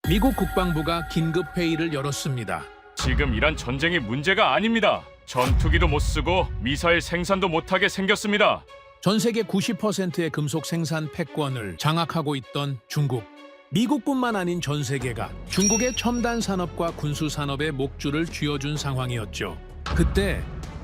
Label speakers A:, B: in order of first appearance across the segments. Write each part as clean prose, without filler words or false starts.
A: 미국 국방부가 긴급 회의를 열었습니다.
B: 지금 이란 전쟁이 문제가 아닙니다. 전투기도 못 쓰고 미사일 생산도 못하게 생겼습니다.
A: 전 세계 90%의 금속 생산 패권을 장악하고 있던 중국. 미국뿐만 아닌 전 세계가 중국의 첨단 산업과 군수 산업의 목줄을 쥐어준 상황이었죠. 그때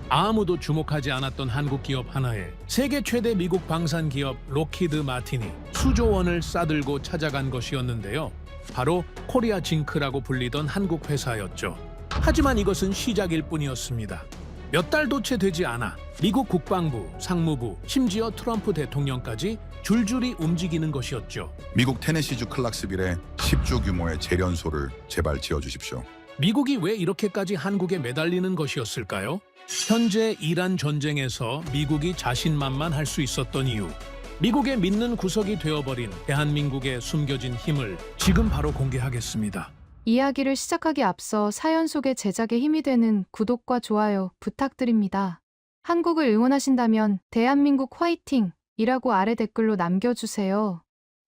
A: 아무도 주목하지 않았던 한국 기업 하나에 세계 최대 미국 방산 기업 록히드 마틴이 수조 원을 싸들고 찾아간 것이었는데요. 바로 코리아 징크라고 불리던 한국 회사였죠. 하지만 이것은 시작일 뿐이었습니다. 몇 달도 채 되지 않아 미국 국방부, 상무부, 심지어 트럼프 대통령까지 줄줄이 움직이는 것이었죠.
C: 미국 테네시주 클락스빌에 10주 규모의 재련소를 제발 지어주십시오.
A: 미국이 왜 이렇게까지 한국에 매달리는 것이었을까요? 현재 이란 전쟁에서 미국이 자신만만할 수 있었던 이유. 미국의 믿는 구석이 되어버린 대한민국의 숨겨진 힘을 지금 바로 공개하겠습니다.
D: 이야기를 시작하기 앞서 사연 속의 제작에 힘이 되는 구독과 좋아요 부탁드립니다. 한국을 응원하신다면 대한민국 화이팅! 이라고 아래 댓글로 남겨주세요.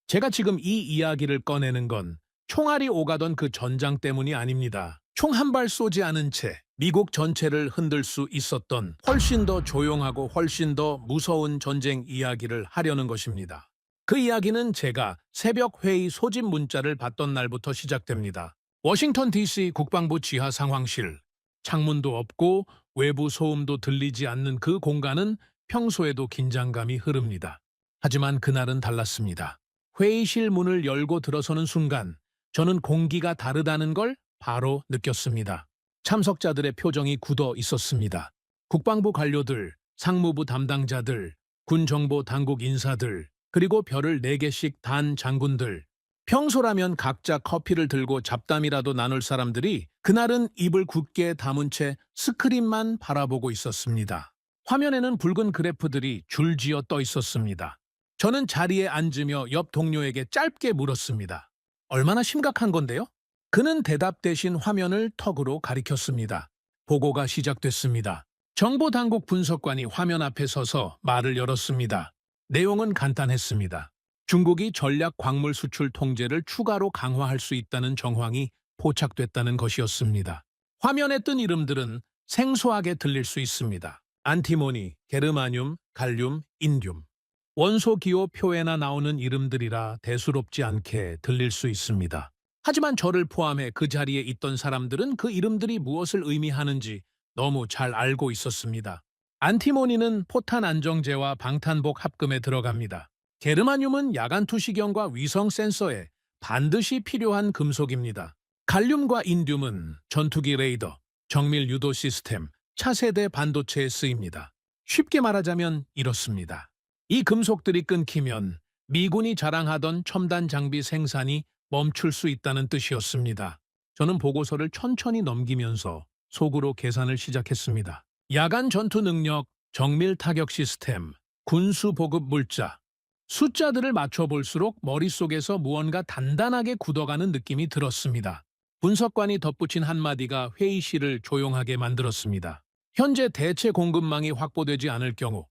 A: 제가 지금 이 이야기를 꺼내는 건 총알이 오가던 그 전장 때문이 아닙니다. 총 한 발 쏘지 않은 채 미국 전체를 흔들 수 있었던 훨씬 더 조용하고 훨씬 더 무서운 전쟁 이야기를 하려는 것입니다. 그 이야기는 제가 새벽 회의 소집 문자를 받던 날부터 시작됩니다. 워싱턴 DC 국방부 지하 상황실. 창문도 없고 외부 소음도 들리지 않는 그 공간은 평소에도 긴장감이 흐릅니다. 하지만 그날은 달랐습니다. 회의실 문을 열고 들어서는 순간 저는 공기가 다르다는 걸 바로 느꼈습니다. 참석자들의 표정이 굳어 있었습니다. 국방부 관료들, 상무부 담당자들, 군정보 당국 인사들, 그리고 별을 4개씩 단 장군들. 평소라면 각자 커피를 들고 잡담이라도 나눌 사람들이 그날은 입을 굳게 다문 채 스크린만 바라보고 있었습니다. 화면에는 붉은 그래프들이 줄지어 떠 있었습니다. 저는 자리에 앉으며 옆 동료에게 짧게 물었습니다. 얼마나 심각한 건데요? 그는 대답 대신 화면을 턱으로 가리켰습니다. 보고가 시작됐습니다. 정보당국 분석관이 화면 앞에 서서 말을 열었습니다. 내용은 간단했습니다. 중국이 전략 광물 수출 통제를 추가로 강화할 수 있다는 정황이 포착됐다는 것이었습니다. 화면에 뜬 이름들은 생소하게 들릴 수 있습니다. 안티모니, 게르마늄, 갈륨, 인듐. 원소 기호 표에나 나오는 이름들이라 대수롭지 않게 들릴 수 있습니다. 하지만 저를 포함해 그 자리에 있던 사람들은 그 이름들이 무엇을 의미하는지 너무 잘 알고 있었습니다. 안티모니는 포탄 안정제와 방탄복 합금에 들어갑니다. 게르마늄은 야간 투시경과 위성 센서에 반드시 필요한 금속입니다. 갈륨과 인듐은 전투기 레이더, 정밀 유도 시스템, 차세대 반도체에 쓰입니다. 쉽게 말하자면 이렇습니다. 이 금속들이 끊기면 미군이 자랑하던 첨단 장비 생산이 멈출 수 있다는 뜻이었습니다. 저는 보고서를 천천히 넘기면서 속으로 계산을 시작했습니다. 야간 전투 능력, 정밀 타격 시스템, 군수 보급 물자. 숫자들을 맞춰볼수록 머릿속에서 무언가 단단하게 굳어가는 느낌이 들었습니다. 분석관이 덧붙인 한마디가 회의실을 조용하게 만들었습니다. 현재 대체 공급망이 확보되지 않을 경우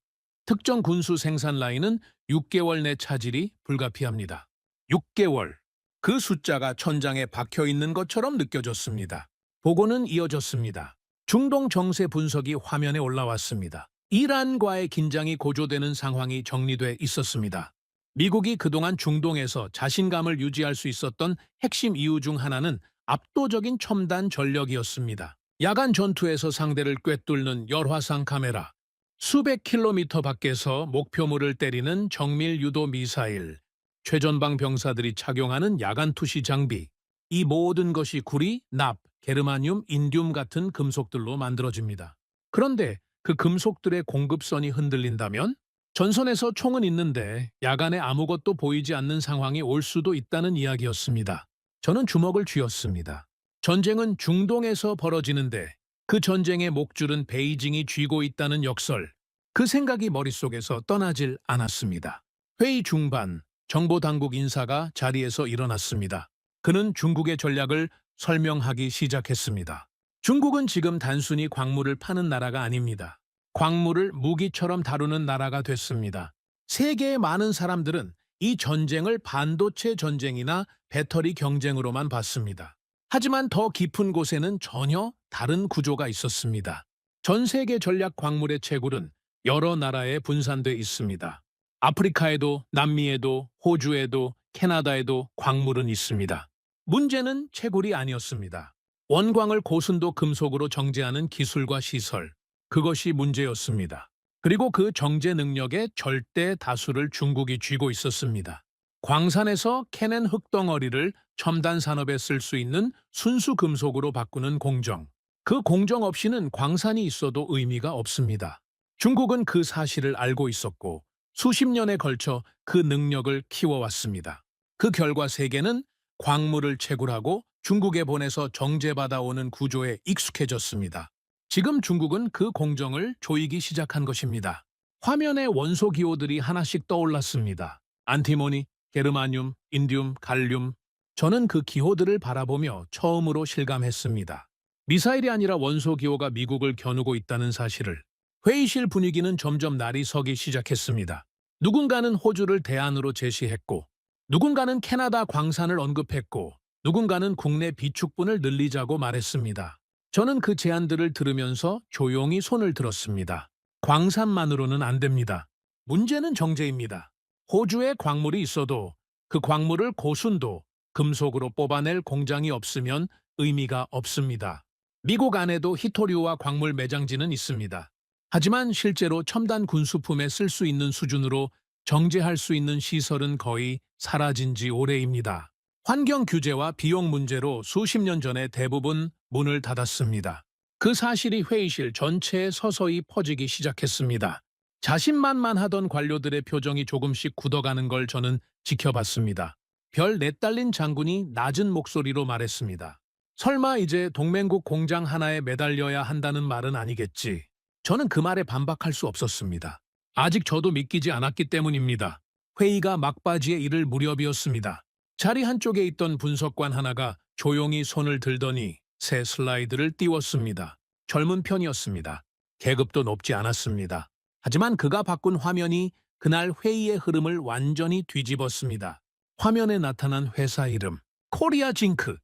A: 특정 군수 생산 라인은 6개월 내 차질이 불가피합니다. 6개월. 그 숫자가 천장에 박혀 있는 것처럼 느껴졌습니다. 보고는 이어졌습니다. 중동 정세 분석이 화면에 올라왔습니다. 이란과의 긴장이 고조되는 상황이 정리돼 있었습니다. 미국이 그동안 중동에서 자신감을 유지할 수 있었던 핵심 이유 중 하나는 압도적인 첨단 전력이었습니다. 야간 전투에서 상대를 꿰뚫는 열화상 카메라, 수백 킬로미터 밖에서 목표물을 때리는 정밀 유도 미사일, 최전방 병사들이 착용하는 야간 투시 장비, 이 모든 것이 구리, 납, 게르마늄, 인듐 같은 금속들로 만들어집니다. 그런데 그 금속들의 공급선이 흔들린다면 전선에서 총은 있는데 야간에 아무것도 보이지 않는 상황이 올 수도 있다는 이야기였습니다. 저는 주먹을 쥐었습니다. 전쟁은 중동에서 벌어지는데 그 전쟁의 목줄은 베이징이 쥐고 있다는 역설. 그 생각이 머릿속에서 떠나질 않았습니다. 회의 중반, 정보당국 인사가 자리에서 일어났습니다. 그는 중국의 전략을 설명하기 시작했습니다. 중국은 지금 단순히 광물을 파는 나라가 아닙니다. 광물을 무기처럼 다루는 나라가 됐습니다. 세계의 많은 사람들은 이 전쟁을 반도체 전쟁이나 배터리 경쟁으로만 봤습니다. 하지만 더 깊은 곳에는 전혀 다른 구조가 있었습니다. 전 세계 전략 광물의 채굴은 여러 나라에 분산돼 있습니다. 아프리카에도, 남미에도, 호주에도, 캐나다에도 광물은 있습니다. 문제는 채굴이 아니었습니다. 원광을 고순도 금속으로 정제하는 기술과 시설, 그것이 문제였습니다. 그리고 그 정제 능력의 절대 다수를 중국이 쥐고 있었습니다. 광산에서 캐낸 흙덩어리를 첨단 산업에 쓸 수 있는 순수 금속으로 바꾸는 공정. 그 공정 없이는 광산이 있어도 의미가 없습니다. 중국은 그 사실을 알고 있었고 수십 년에 걸쳐 그 능력을 키워왔습니다. 그 결과 세계는 광물을 채굴하고 중국에 보내서 정제받아오는 구조에 익숙해졌습니다. 지금 중국은 그 공정을 조이기 시작한 것입니다. 화면에 원소 기호들이 하나씩 떠올랐습니다. 안티모니, 게르마늄, 인디움, 갈륨. 저는 그 기호들을 바라보며 처음으로 실감했습니다. 미사일이 아니라 원소 기호가 미국을 겨누고 있다는 사실을. 회의실 분위기는 점점 날이 서기 시작했습니다. 누군가는 호주를 대안으로 제시했고, 누군가는 캐나다 광산을 언급했고, 누군가는 국내 비축분을 늘리자고 말했습니다. 저는 그 제안들을 들으면서 조용히 손을 들었습니다. 광산만으로는 안 됩니다. 문제는 정제입니다. 호주에 광물이 있어도 그 광물을 고순도, 금속으로 뽑아낼 공장이 없으면 의미가 없습니다. 미국 안에도 히토류와 광물 매장지는 있습니다. 하지만 실제로 첨단 군수품에 쓸 수 있는 수준으로 정제할 수 있는 시설은 거의 사라진 지 오래입니다. 환경 규제와 비용 문제로 수십 년 전에 대부분 문을 닫았습니다. 그 사실이 회의실 전체에 서서히 퍼지기 시작했습니다. 자신만만하던 관료들의 표정이 조금씩 굳어가는 걸 저는 지켜봤습니다. 별 넷달린 장군이 낮은 목소리로 말했습니다. 설마 이제 동맹국 공장 하나에 매달려야 한다는 말은 아니겠지. 저는 그 말에 반박할 수 없었습니다. 아직 저도 믿기지 않았기 때문입니다. 회의가 막바지에 이를 무렵이었습니다. 자리 한쪽에 있던 분석관 하나가 조용히 손을 들더니 새 슬라이드를 띄웠습니다. 젊은 편이었습니다. 계급도 높지 않았습니다. 하지만 그가 바꾼 화면이 그날 회의의 흐름을 완전히 뒤집었습니다. 화면에 나타난 회사 이름, 코리아 징크.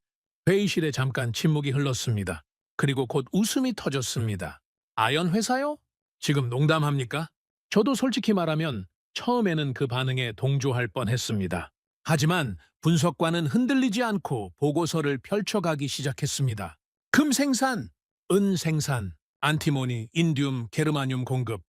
A: 회의실에 잠깐 침묵이 흘렀습니다. 그리고 곧 웃음이 터졌습니다. 아연 회사요? 지금 농담합니까? 저도 솔직히 말하면 처음에는 그 반응에 동조할 뻔했습니다. 하지만 분석관은 흔들리지 않고 보고서를 펼쳐가기 시작했습니다. 금 생산, 은 생산, 안티모니, 인디움, 게르마늄 공급,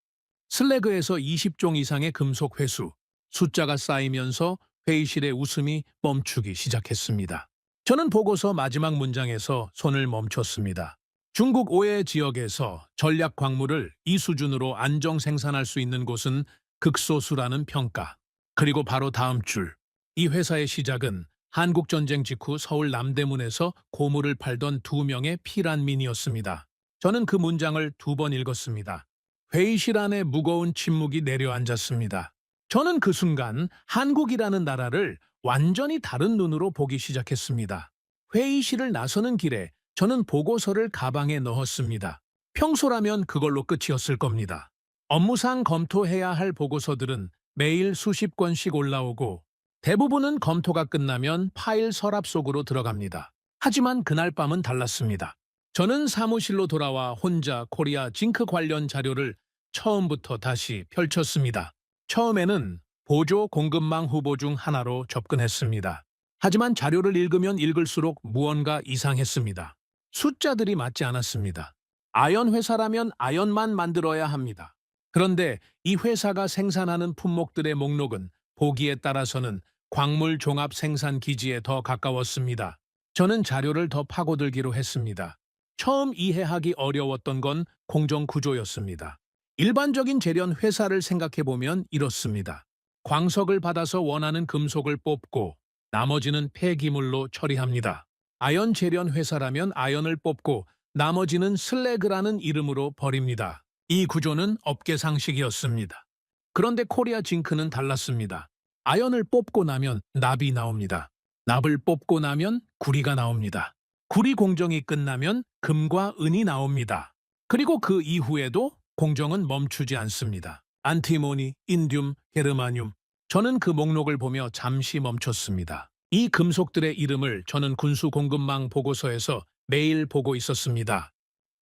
A: 슬래그에서 20종 이상의 금속 회수, 숫자가 쌓이면서 회의실의 웃음이 멈추기 시작했습니다. 저는 보고서 마지막 문장에서 손을 멈췄습니다. 중국 오해 지역에서 전략 광물을 이 수준으로 안정 생산할 수 있는 곳은 극소수라는 평가. 그리고 바로 다음 줄. 이 회사의 시작은 한국전쟁 직후 서울 남대문에서 고물을 팔던 2명의 피란민이었습니다. 저는 그 문장을 2번 읽었습니다. 회의실 안에 무거운 침묵이 내려앉았습니다. 저는 그 순간 한국이라는 나라를 완전히 다른 눈으로 보기 시작했습니다. 회의실을 나서는 길에 저는 보고서를 가방에 넣었습니다. 평소라면 그걸로 끝이었을 겁니다. 업무상 검토해야 할 보고서들은 매일 수십 건씩 올라오고 대부분은 검토가 끝나면 파일 서랍 속으로 들어갑니다. 하지만 그날 밤은 달랐습니다. 저는 사무실로 돌아와 혼자 코리아 징크 관련 자료를 처음부터 다시 펼쳤습니다. 처음에는 보조 공급망 후보 중 하나로 접근했습니다. 하지만 자료를 읽으면 읽을수록 무언가 이상했습니다. 숫자들이 맞지 않았습니다. 아연 회사라면 아연만 만들어야 합니다. 그런데 이 회사가 생산하는 품목들의 목록은 보기에 따라서는 광물 종합 생산 기지에 더 가까웠습니다. 저는 자료를 더 파고들기로 했습니다. 처음 이해하기 어려웠던 건 공정 구조였습니다. 일반적인 재련 회사를 생각해보면 이렇습니다. 광석을 받아서 원하는 금속을 뽑고 나머지는 폐기물로 처리합니다. 아연 재련 회사라면 아연을 뽑고 나머지는 슬래그라는 이름으로 버립니다. 이 구조는 업계 상식이었습니다. 그런데 코리아 징크는 달랐습니다. 아연을 뽑고 나면 납이 나옵니다. 납을 뽑고 나면 구리가 나옵니다. 구리 공정이 끝나면 금과 은이 나옵니다. 그리고 그 이후에도 공정은 멈추지 않습니다. 안티모니, 인디움, 게르마늄. 저는 그 목록을 보며 잠시 멈췄습니다. 이 금속들의 이름을 저는 군수 공급망 보고서에서 매일 보고 있었습니다.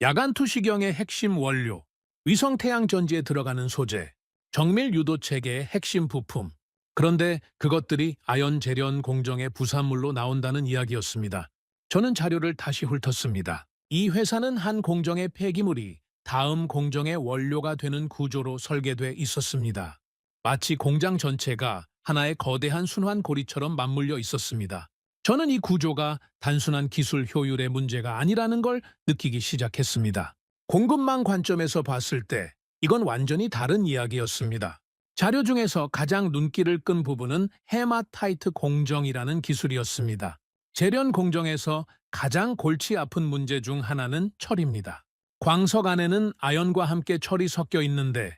A: 야간 투시경의 핵심 원료, 위성 태양 전지에 들어가는 소재, 정밀 유도 체계의 핵심 부품. 그런데 그것들이 아연 재련 공정의 부산물로 나온다는 이야기였습니다. 저는 자료를 다시 훑었습니다. 이 회사는 한 공정의 폐기물이 다음 공정의 원료가 되는 구조로 설계돼 있었습니다. 마치 공장 전체가 하나의 거대한 순환 고리처럼 맞물려 있었습니다. 저는 이 구조가 단순한 기술 효율의 문제가 아니라는 걸 느끼기 시작했습니다. 공급망 관점에서 봤을 때 이건 완전히 다른 이야기였습니다. 자료 중에서 가장 눈길을 끈 부분은 헤마타이트 공정이라는 기술이었습니다. 재련 공정에서 가장 골치 아픈 문제 중 하나는 철입니다. 광석 안에는 아연과 함께 철이 섞여 있는데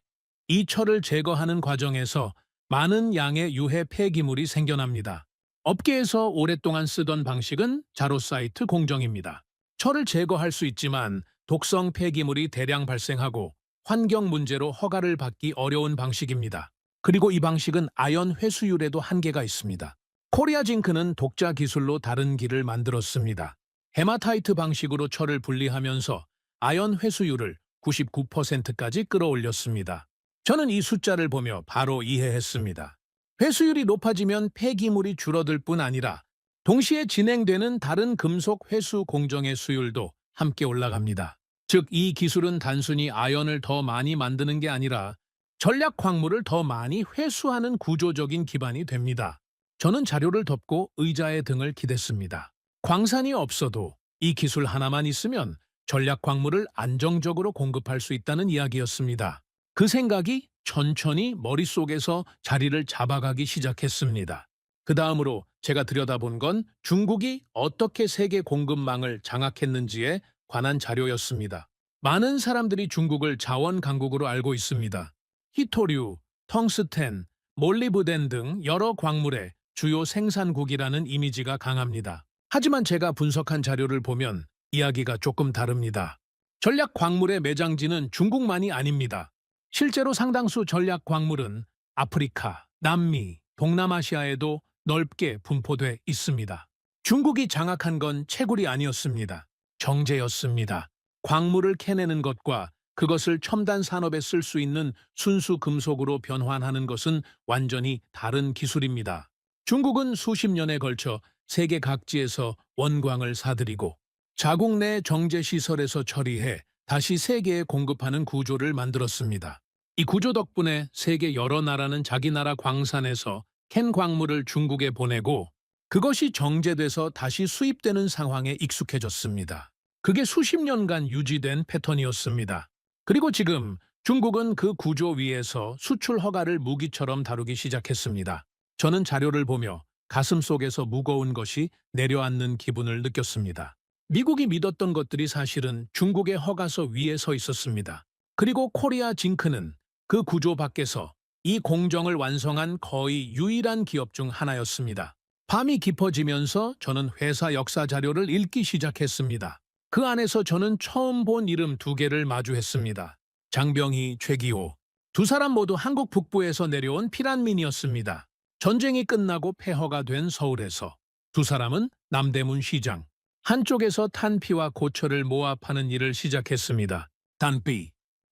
A: 이 철을 제거하는 과정에서 많은 양의 유해 폐기물이 생겨납니다. 업계에서 오랫동안 쓰던 방식은 자로사이트 공정입니다. 철을 제거할 수 있지만 독성 폐기물이 대량 발생하고 환경 문제로 허가를 받기 어려운 방식입니다. 그리고 이 방식은 아연 회수율에도 한계가 있습니다. 코리아 징크는 독자 기술로 다른 길을 만들었습니다. 헤마타이트 방식으로 철을 분리하면서 아연 회수율을 99%까지 끌어올렸습니다. 저는 이 숫자를 보며 바로 이해했습니다. 회수율이 높아지면 폐기물이 줄어들 뿐 아니라 동시에 진행되는 다른 금속 회수 공정의 수율도 함께 올라갑니다. 즉, 이 기술은 단순히 아연을 더 많이 만드는 게 아니라 전략 광물을 더 많이 회수하는 구조적인 기반이 됩니다. 저는 자료를 덮고 의자의 등을 기댔습니다. 광산이 없어도 이 기술 하나만 있으면 전략 광물을 안정적으로 공급할 수 있다는 이야기였습니다. 그 생각이 천천히 머릿속에서 자리를 잡아가기 시작했습니다. 그 다음으로 제가 들여다본 건 중국이 어떻게 세계 공급망을 장악했는지에 관한 자료였습니다. 많은 사람들이 중국을 자원 강국으로 알고 있습니다. 히토류, 텅스텐, 몰리브덴 등 여러 광물의 주요 생산국이라는 이미지가 강합니다. 하지만 제가 분석한 자료를 보면 이야기가 조금 다릅니다. 전략 광물의 매장지는 중국만이 아닙니다. 실제로 상당수 전략 광물은 아프리카, 남미, 동남아시아에도 넓게 분포돼 있습니다. 중국이 장악한 건 채굴이 아니었습니다. 정제였습니다. 광물을 캐내는 것과 그것을 첨단 산업에 쓸 수 있는 순수 금속으로 변환하는 것은 완전히 다른 기술입니다. 중국은 수십 년에 걸쳐 세계 각지에서 원광을 사들이고 자국 내 정제시설에서 처리해 다시 세계에 공급하는 구조를 만들었습니다. 이 구조 덕분에 세계 여러 나라는 자기 나라 광산에서 캔 광물을 중국에 보내고 그것이 정제돼서 다시 수입되는 상황에 익숙해졌습니다. 그게 수십 년간 유지된 패턴이었습니다. 그리고 지금 중국은 그 구조 위에서 수출 허가를 무기처럼 다루기 시작했습니다. 저는 자료를 보며 가슴속에서 무거운 것이 내려앉는 기분을 느꼈습니다. 미국이 믿었던 것들이 사실은 중국의 허가서 위에 서 있었습니다. 그리고 코리아 징크는 그 구조 밖에서 이 공정을 완성한 거의 유일한 기업 중 하나였습니다. 밤이 깊어지면서 저는 회사 역사 자료를 읽기 시작했습니다. 그 안에서 저는 처음 본 이름 두 개를 마주했습니다. 장병희, 최기호. 두 사람 모두 한국 북부에서 내려온 피란민이었습니다. 전쟁이 끝나고 폐허가 된 서울에서. 두 사람은 남대문 시장. 한쪽에서 탄피와 고철을 모아 파는 일을 시작했습니다. 단비.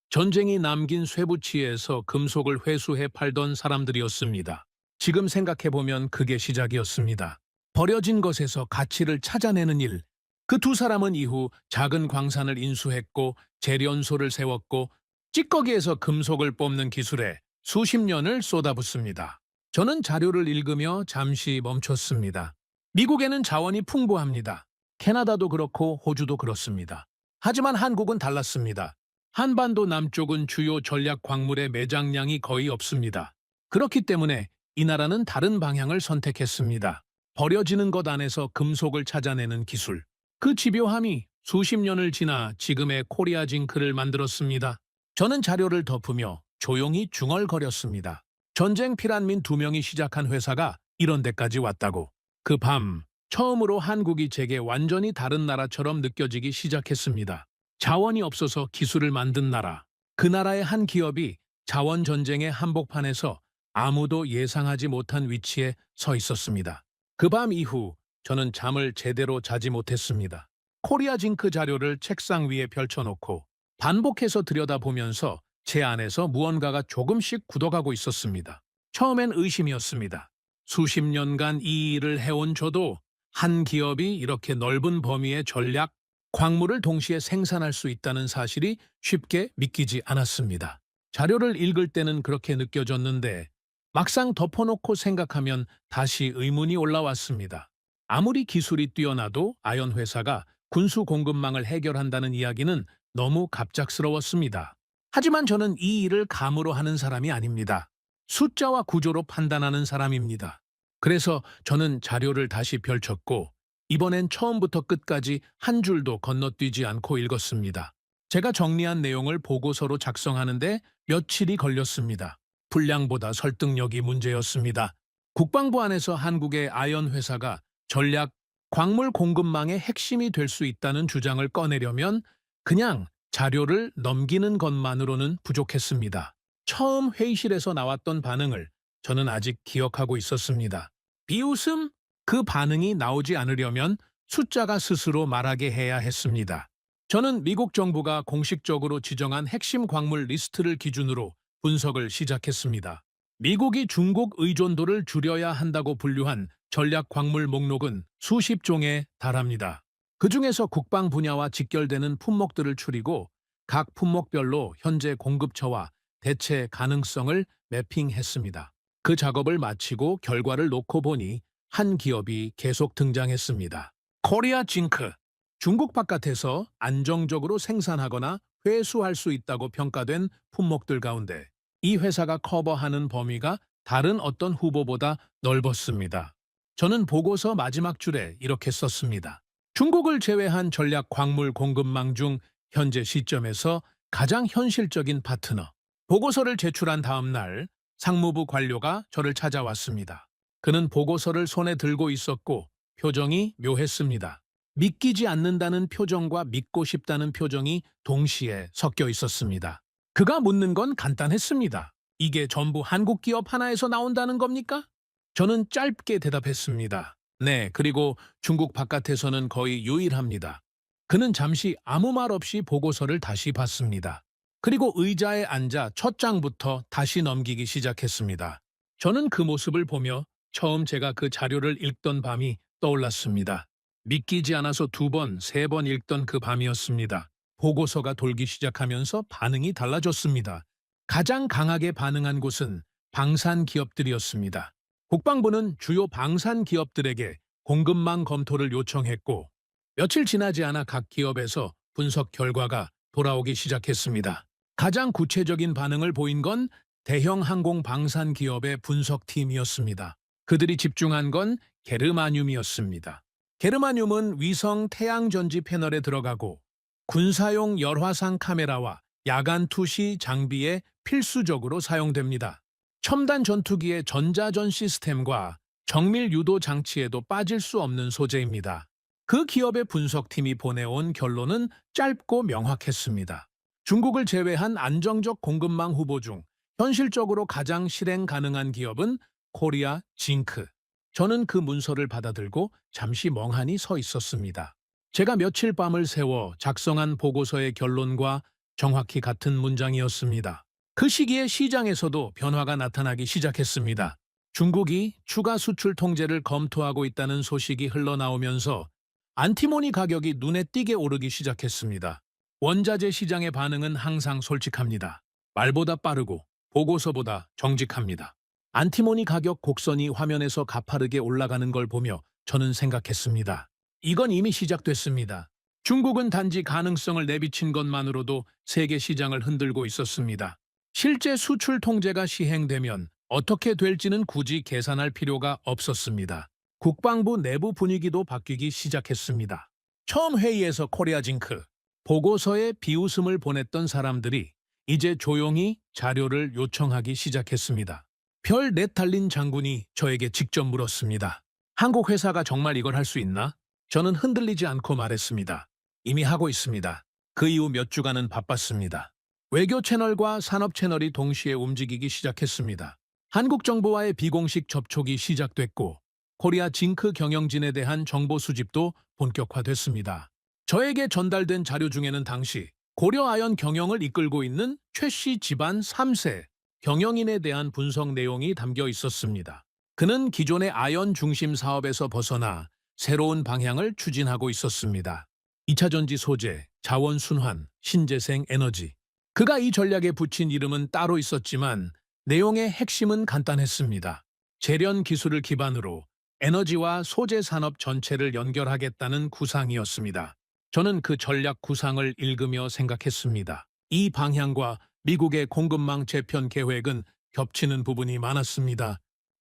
A: 전쟁이 남긴 쇠붙이에서 금속을 회수해 팔던 사람들이었습니다. 지금 생각해보면 그게 시작이었습니다. 버려진 것에서 가치를 찾아내는 일. 그 두 사람은 이후 작은 광산을 인수했고 재련소를 세웠고 찌꺼기에서 금속을 뽑는 기술에 수십 년을 쏟아붓습니다. 저는 자료를 읽으며 잠시 멈췄습니다. 미국에는 자원이 풍부합니다. 캐나다도 그렇고 호주도 그렇습니다. 하지만 한국은 달랐습니다. 한반도 남쪽은 주요 전략 광물의 매장량이 거의 없습니다. 그렇기 때문에 이 나라는 다른 방향을 선택했습니다. 버려지는 것 안에서 금속을 찾아내는 기술. 그 집요함이 수십 년을 지나 지금의 코리아 징크를 만들었습니다. 저는 자료를 덮으며 조용히 중얼거렸습니다. 전쟁 피란민 두 명이 시작한 회사가 이런 데까지 왔다고. 그 밤 처음으로 한국이 제게 완전히 다른 나라처럼 느껴지기 시작했습니다. 자원이 없어서 기술을 만든 나라. 그 나라의 한 기업이 자원 전쟁의 한복판에서 아무도 예상하지 못한 위치에 서 있었습니다. 그 밤 이후 저는 잠을 제대로 자지 못했습니다. 코리아 징크 자료를 책상 위에 펼쳐놓고 반복해서 들여다보면서 제 안에서 무언가가 조금씩 굳어가고 있었습니다. 처음엔 의심이었습니다. 수십 년간 이 일을 해온 저도 한 기업이 이렇게 넓은 범위의 전략, 광물을 동시에 생산할 수 있다는 사실이 쉽게 믿기지 않았습니다. 자료를 읽을 때는 그렇게 느껴졌는데 막상 덮어놓고 생각하면 다시 의문이 올라왔습니다. 아무리 기술이 뛰어나도 아연 회사가 군수 공급망을 해결한다는 이야기는 너무 갑작스러웠습니다. 하지만 저는 이 일을 감으로 하는 사람이 아닙니다. 숫자와 구조로 판단하는 사람입니다. 그래서 저는 자료를 다시 펼쳤고 이번엔 처음부터 끝까지 한 줄도 건너뛰지 않고 읽었습니다. 제가 정리한 내용을 보고서로 작성하는데 며칠이 걸렸습니다. 분량보다 설득력이 문제였습니다. 국방부 안에서 한국의 아연 회사가 전략 광물 공급망의 핵심이 될 수 있다는 주장을 꺼내려면 그냥 자료를 넘기는 것만으로는 부족했습니다. 처음 회의실에서 나왔던 반응을 저는 아직 기억하고 있었습니다. 비웃음? 그 반응이 나오지 않으려면 숫자가 스스로 말하게 해야 했습니다. 저는 미국 정부가 공식적으로 지정한 핵심 광물 리스트를 기준으로 분석을 시작했습니다. 미국이 중국 의존도를 줄여야 한다고 분류한 전략 광물 목록은 수십 종에 달합니다. 그중에서 국방 분야와 직결되는 품목들을 추리고 각 품목별로 현재 공급처와 대체 가능성을 매핑했습니다. 그 작업을 마치고 결과를 놓고 보니 한 기업이 계속 등장했습니다. 코리아 징크. 중국 바깥에서 안정적으로 생산하거나 회수할 수 있다고 평가된 품목들 가운데 이 회사가 커버하는 범위가 다른 어떤 후보보다 넓었습니다. 저는 보고서 마지막 줄에 이렇게 썼습니다. 중국을 제외한 전략 광물 공급망 중 현재 시점에서 가장 현실적인 파트너. 보고서를 제출한 다음 날 상무부 관료가 저를 찾아왔습니다. 그는 보고서를 손에 들고 있었고 표정이 묘했습니다. 믿기지 않는다는 표정과 믿고 싶다는 표정이 동시에 섞여 있었습니다. 그가 묻는 건 간단했습니다. 이게 전부 한국 기업 하나에서 나온다는 겁니까? 저는 짧게 대답했습니다. 네, 그리고 중국 바깥에서는 거의 유일합니다. 그는 잠시 아무 말 없이 보고서를 다시 봤습니다. 그리고 의자에 앉아 첫 장부터 다시 넘기기 시작했습니다. 저는 그 모습을 보며 처음 제가 그 자료를 읽던 밤이 떠올랐습니다. 믿기지 않아서 2번, 3번 읽던 그 밤이었습니다. 보고서가 돌기 시작하면서 반응이 달라졌습니다. 가장 강하게 반응한 곳은 방산 기업들이었습니다. 국방부는 주요 방산 기업들에게 공급망 검토를 요청했고 며칠 지나지 않아 각 기업에서 분석 결과가 돌아오기 시작했습니다. 가장 구체적인 반응을 보인 건 대형 항공 방산 기업의 분석팀이었습니다. 그들이 집중한 건 게르마늄이었습니다. 게르마늄은 위성 태양전지 패널에 들어가고 군사용 열화상 카메라와 야간 투시 장비에 필수적으로 사용됩니다. 첨단 전투기의 전자전 시스템과 정밀 유도 장치에도 빠질 수 없는 소재입니다. 그 기업의 분석팀이 보내온 결론은 짧고 명확했습니다. 중국을 제외한 안정적 공급망 후보 중 현실적으로 가장 실행 가능한 기업은 코리아 징크. 저는 그 문서를 받아들고 잠시 멍하니 서 있었습니다. 제가 며칠 밤을 새워 작성한 보고서의 결론과 정확히 같은 문장이었습니다. 그 시기에 시장에서도 변화가 나타나기 시작했습니다. 중국이 추가 수출 통제를 검토하고 있다는 소식이 흘러나오면서 안티모니 가격이 눈에 띄게 오르기 시작했습니다. 원자재 시장의 반응은 항상 솔직합니다. 말보다 빠르고 보고서보다 정직합니다. 안티모니 가격 곡선이 화면에서 가파르게 올라가는 걸 보며 저는 생각했습니다. 이건 이미 시작됐습니다. 중국은 단지 가능성을 내비친 것만으로도 세계 시장을 흔들고 있었습니다. 실제 수출 통제가 시행되면 어떻게 될지는 굳이 계산할 필요가 없었습니다. 국방부 내부 분위기도 바뀌기 시작했습니다. 처음 회의에서 코리아 징크, 보고서에 비웃음을 보냈던 사람들이 이제 조용히 자료를 요청하기 시작했습니다. 별 넷 달린 장군이 저에게 직접 물었습니다. 한국 회사가 정말 이걸 할 수 있나? 저는 흔들리지 않고 말했습니다. 이미 하고 있습니다. 그 이후 몇 주간은 바빴습니다. 외교 채널과 산업 채널이 동시에 움직이기 시작했습니다. 한국 정부와의 비공식 접촉이 시작됐고 코리아 징크 경영진에 대한 정보 수집도 본격화됐습니다. 저에게 전달된 자료 중에는 당시 고려아연 경영을 이끌고 있는 최 씨 집안 3세 경영인에 대한 분석 내용이 담겨 있었습니다. 그는 기존의 아연 중심 사업에서 벗어나 새로운 방향을 추진하고 있었습니다. 2차 전지 소재, 자원 순환, 신재생 에너지. 그가 이 전략에 붙인 이름은 따로 있었지만 내용의 핵심은 간단했습니다. 재련 기술을 기반으로 에너지와 소재 산업 전체를 연결하겠다는 구상이었습니다. 저는 그 전략 구상을 읽으며 생각했습니다. 이 방향과 미국의 공급망 재편 계획은 겹치는 부분이 많았습니다.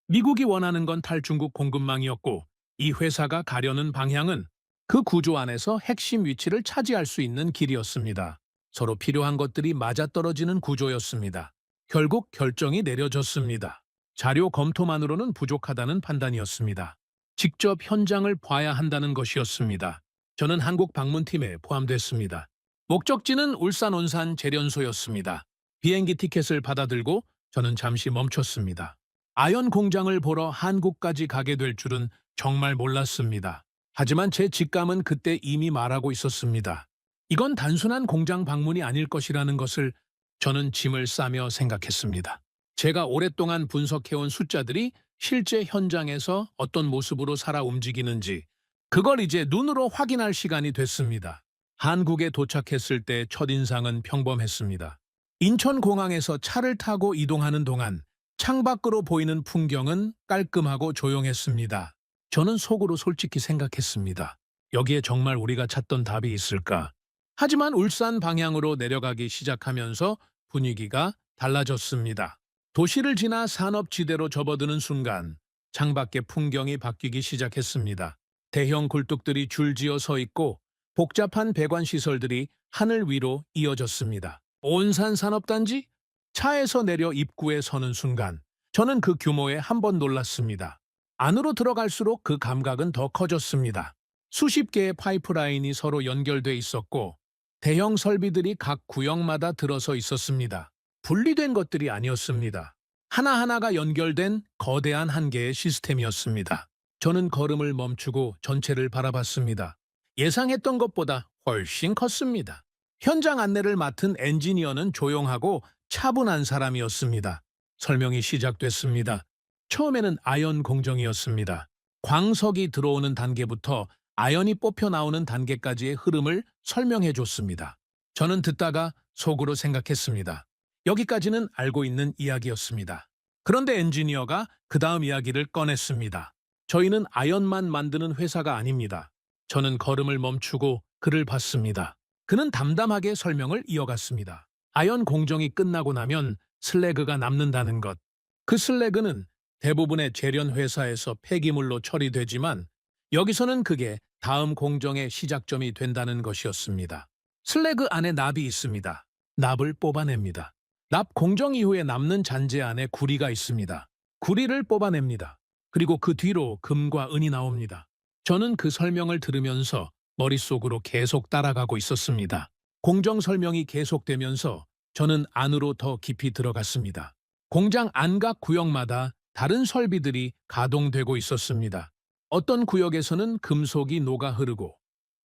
A: 미국이 원하는 건 탈중국 공급망이었고 이 회사가 가려는 방향은 그 구조 안에서 핵심 위치를 차지할 수 있는 길이었습니다. 서로 필요한 것들이 맞아떨어지는 구조였습니다. 결국 결정이 내려졌습니다. 자료 검토만으로는 부족하다는 판단이었습니다. 직접 현장을 봐야 한다는 것이었습니다. 저는 한국 방문팀에 포함됐습니다. 목적지는 울산 온산 재련소였습니다. 비행기 티켓을 받아들고 저는 잠시 멈췄습니다. 아연 공장을 보러 한국까지 가게 될 줄은 정말 몰랐습니다. 하지만 제 직감은 그때 이미 말하고 있었습니다. 이건 단순한 공장 방문이 아닐 것이라는 것을 저는 짐을 싸며 생각했습니다. 제가 오랫동안 분석해온 숫자들이 실제 현장에서 어떤 모습으로 살아 움직이는지 그걸 이제 눈으로 확인할 시간이 됐습니다. 한국에 도착했을 때 첫인상은 평범했습니다. 인천공항에서 차를 타고 이동하는 동안 창밖으로 보이는 풍경은 깔끔하고 조용했습니다. 저는 속으로 솔직히 생각했습니다. 여기에 정말 우리가 찾던 답이 있을까? 하지만 울산 방향으로 내려가기 시작하면서 분위기가 달라졌습니다. 도시를 지나 산업지대로 접어드는 순간 창밖의 풍경이 바뀌기 시작했습니다. 대형 굴뚝들이 줄지어 서 있고 복잡한 배관시설들이 하늘 위로 이어졌습니다. 온산 산업단지? 차에서 내려 입구에 서는 순간 저는 그 규모에 한 번 놀랐습니다. 안으로 들어갈수록 그 감각은 더 커졌습니다. 수십 개의 파이프라인이 서로 연결돼 있었고 대형 설비들이 각 구역마다 들어서 있었습니다. 분리된 것들이 아니었습니다. 하나하나가 연결된 거대한 한 개의 시스템이었습니다. 저는 걸음을 멈추고 전체를 바라봤습니다. 예상했던 것보다 훨씬 컸습니다. 현장 안내를 맡은 엔지니어는 조용하고 차분한 사람이었습니다. 설명이 시작됐습니다. 처음에는 아연 공정이었습니다. 광석이 들어오는 단계부터 아연이 뽑혀 나오는 단계까지의 흐름을 설명해 줬습니다. 저는 듣다가 속으로 생각했습니다. 여기까지는 알고 있는 이야기였습니다. 그런데 엔지니어가 그 다음 이야기를 꺼냈습니다. 저희는 아연만 만드는 회사가 아닙니다. 저는 걸음을 멈추고 그를 봤습니다. 그는 담담하게 설명을 이어갔습니다. 아연 공정이 끝나고 나면 슬래그가 남는다는 것. 그 슬래그는 대부분의 재련 회사에서 폐기물로 처리되지만 여기서는 그게 다음 공정의 시작점이 된다는 것이었습니다. 슬래그 안에 납이 있습니다. 납을 뽑아냅니다. 납 공정 이후에 남는 잔재 안에 구리가 있습니다. 구리를 뽑아냅니다. 그리고 그 뒤로 금과 은이 나옵니다. 저는 그 설명을 들으면서 머릿속으로 계속 따라가고 있었습니다. 공정 설명이 계속되면서 저는 안으로 더 깊이 들어갔습니다. 공장 안각 구역마다 다른 설비들이 가동되고 있었습니다. 어떤 구역에서는 금속이 녹아 흐르고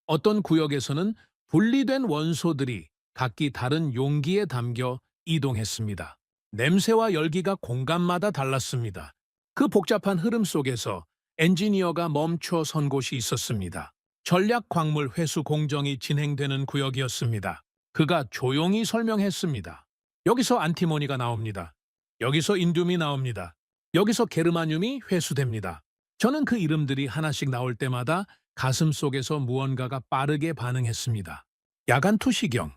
A: 어떤 구역에서는 분리된 원소들이 각기 다른 용기에 담겨 이동했습니다. 냄새와 열기가 공간마다 달랐습니다. 그 복잡한 흐름 속에서 엔지니어가 멈춰 선 곳이 있었습니다. 전략 광물 회수 공정이 진행되는 구역이었습니다. 그가 조용히 설명했습니다. 여기서 안티모니가 나옵니다. 여기서 인듐이 나옵니다. 여기서 게르마늄이 회수됩니다. 저는 그 이름들이 하나씩 나올 때마다 가슴 속에서 무언가가 빠르게 반응했습니다. 야간 투시경,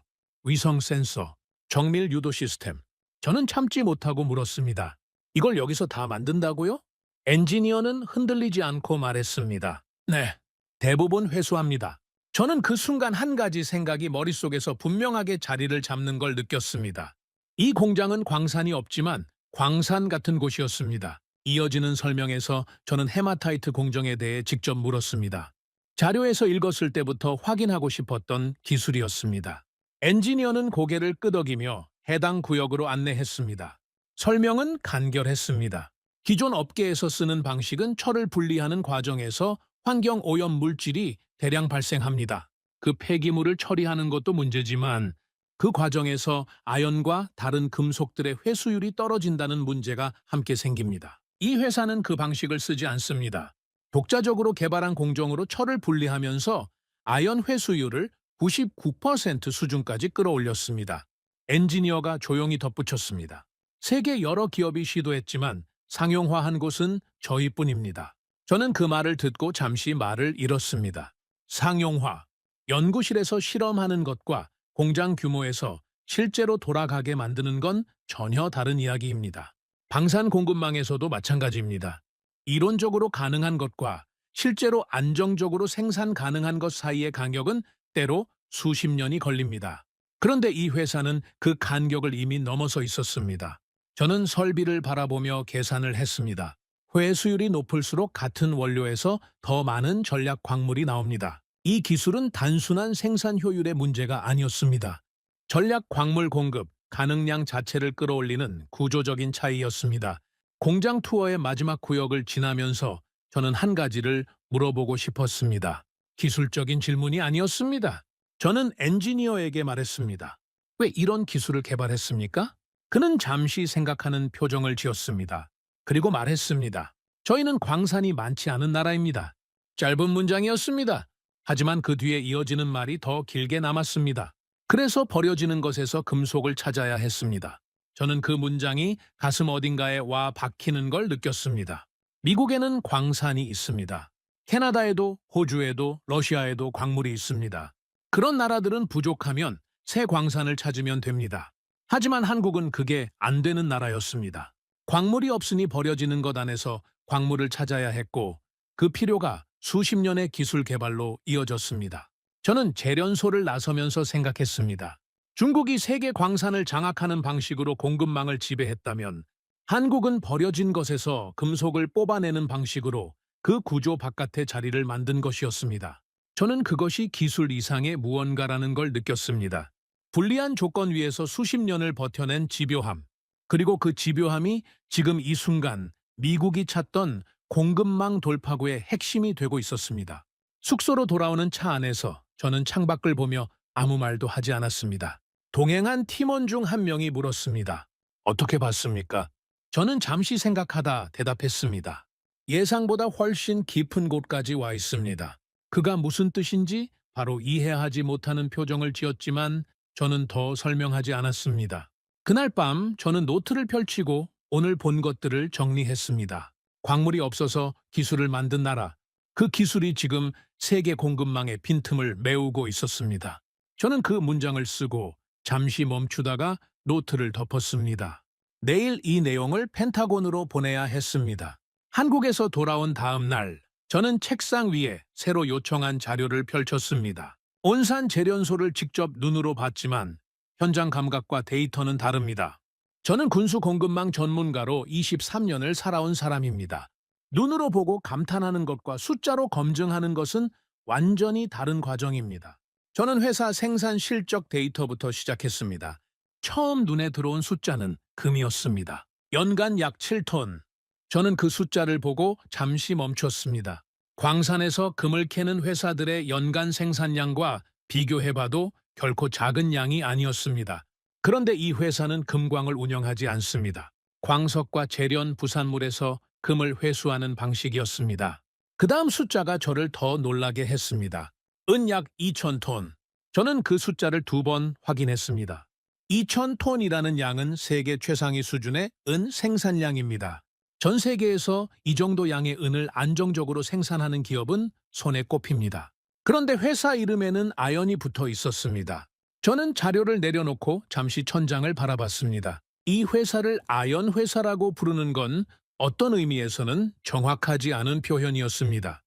A: 위성 센서, 정밀 유도 시스템. 저는 참지 못하고 물었습니다. 이걸 여기서 다 만든다고요? 엔지니어는 흔들리지 않고 말했습니다. 네, 대부분 회수합니다. 저는 그 순간 한 가지 생각이 머릿속에서 분명하게 자리를 잡는 걸 느꼈습니다. 이 공장은 광산이 없지만 광산 같은 곳이었습니다. 이어지는 설명에서 저는 헤마타이트 공정에 대해 직접 물었습니다. 자료에서 읽었을 때부터 확인하고 싶었던 기술이었습니다. 엔지니어는 고개를 끄덕이며 해당 구역으로 안내했습니다. 설명은 간결했습니다. 기존 업계에서 쓰는 방식은 철을 분리하는 과정에서 환경 오염 물질이 대량 발생합니다. 그 폐기물을 처리하는 것도 문제지만 그 과정에서 아연과 다른 금속들의 회수율이 떨어진다는 문제가 함께 생깁니다. 이 회사는 그 방식을 쓰지 않습니다. 독자적으로 개발한 공정으로 철을 분리하면서 아연 회수율을 99% 수준까지 끌어올렸습니다. 엔지니어가 조용히 덧붙였습니다. 세계 여러 기업이 시도했지만 상용화한 곳은 저희뿐입니다. 저는 그 말을 듣고 잠시 말을 잃었습니다. 상용화, 연구실에서 실험하는 것과 공장 규모에서 실제로 돌아가게 만드는 건 전혀 다른 이야기입니다. 방산 공급망에서도 마찬가지입니다. 이론적으로 가능한 것과 실제로 안정적으로 생산 가능한 것 사이의 간격은 때로 수십 년이 걸립니다. 그런데 이 회사는 그 간격을 이미 넘어서 있었습니다. 저는 설비를 바라보며 계산을 했습니다. 회수율이 높을수록 같은 원료에서 더 많은 전략 광물이 나옵니다. 이 기술은 단순한 생산 효율의 문제가 아니었습니다. 전략 광물 공급, 가능량 자체를 끌어올리는 구조적인 차이였습니다. 공장 투어의 마지막 구역을 지나면서 저는 한 가지를 물어보고 싶었습니다. 기술적인 질문이 아니었습니다. 저는 엔지니어에게 말했습니다. 왜 이런 기술을 개발했습니까? 그는 잠시 생각하는 표정을 지었습니다. 그리고 말했습니다. 저희는 광산이 많지 않은 나라입니다. 짧은 문장이었습니다. 하지만 그 뒤에 이어지는 말이 더 길게 남았습니다. 그래서 버려지는 것에서 금속을 찾아야 했습니다. 저는 그 문장이 가슴 어딘가에 와 박히는 걸 느꼈습니다. 미국에는 광산이 있습니다. 캐나다에도, 호주에도, 러시아에도 광물이 있습니다. 그런 나라들은 부족하면 새 광산을 찾으면 됩니다. 하지만 한국은 그게 안 되는 나라였습니다. 광물이 없으니 버려지는 것 안에서 광물을 찾아야 했고 그 필요가 수십 년의 기술 개발로 이어졌습니다. 저는 재련소를 나서면서 생각했습니다. 중국이 세계 광산을 장악하는 방식으로 공급망을 지배했다면 한국은 버려진 것에서 금속을 뽑아내는 방식으로 그 구조 바깥에 자리를 만든 것이었습니다. 저는 그것이 기술 이상의 무언가라는 걸 느꼈습니다. 불리한 조건 위에서 수십 년을 버텨낸 집요함, 그리고 그 집요함이 지금 이 순간 미국이 찾던 공급망 돌파구의 핵심이 되고 있었습니다. 숙소로 돌아오는 차 안에서 저는 창밖을 보며 아무 말도 하지 않았습니다. 동행한 팀원 중 한 명이 물었습니다. 어떻게 봤습니까? 저는 잠시 생각하다 대답했습니다. 예상보다 훨씬 깊은 곳까지 와 있습니다. 그가 무슨 뜻인지 바로 이해하지 못하는 표정을 지었지만 저는 더 설명하지 않았습니다. 그날 밤 저는 노트를 펼치고 오늘 본 것들을 정리했습니다. 광물이 없어서 기술을 만든 나라, 그 기술이 지금 세계 공급망의 빈틈을 메우고 있었습니다. 저는 그 문장을 쓰고 잠시 멈추다가 노트를 덮었습니다. 내일 이 내용을 펜타곤으로 보내야 했습니다. 한국에서 돌아온 다음 날, 저는 책상 위에 새로 요청한 자료를 펼쳤습니다. 온산 재련소를 직접 눈으로 봤지만 현장 감각과 데이터는 다릅니다. 저는 군수 공급망 전문가로 23년을 살아온 사람입니다. 눈으로 보고 감탄하는 것과 숫자로 검증하는 것은 완전히 다른 과정입니다. 저는 회사 생산 실적 데이터부터 시작했습니다. 처음 눈에 들어온 숫자는 금이었습니다. 연간 약 7톤. 저는 그 숫자를 보고 잠시 멈췄습니다. 광산에서 금을 캐는 회사들의 연간 생산량과 비교해봐도 결코 작은 양이 아니었습니다. 그런데 이 회사는 금광을 운영하지 않습니다. 광석과 재련 부산물에서 금을 회수하는 방식이었습니다. 그 다음 숫자가 저를 더 놀라게 했습니다. 은 약 2,000톤. 저는 그 숫자를 2번 확인했습니다. 2,000톤이라는 양은 세계 최상위 수준의 은 생산량입니다. 전 세계에서 이 정도 양의 은을 안정적으로 생산하는 기업은 손에 꼽힙니다. 그런데 회사 이름에는 아연이 붙어 있었습니다. 저는 자료를 내려놓고 잠시 천장을 바라봤습니다. 이 회사를 아연 회사라고 부르는 건 어떤 의미에서는 정확하지 않은 표현이었습니다.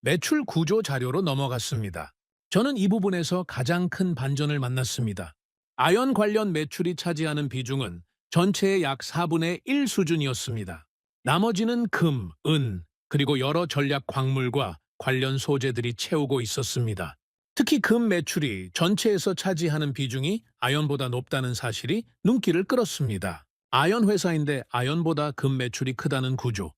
A: 매출 구조 자료로 넘어갔습니다. 저는 이 부분에서 가장 큰 반전을 만났습니다. 아연 관련 매출이 차지하는 비중은 전체의 약 4분의 1 수준이었습니다. 나머지는 금, 은, 그리고 여러 전략 광물과 관련 소재들이 채우고 있었습니다. 특히 금 매출이 전체에서 차지하는 비중이 아연보다 높다는 사실이 눈길을 끌었습니다. 아연 회사인데 아연보다 금 매출이 크다는 구조.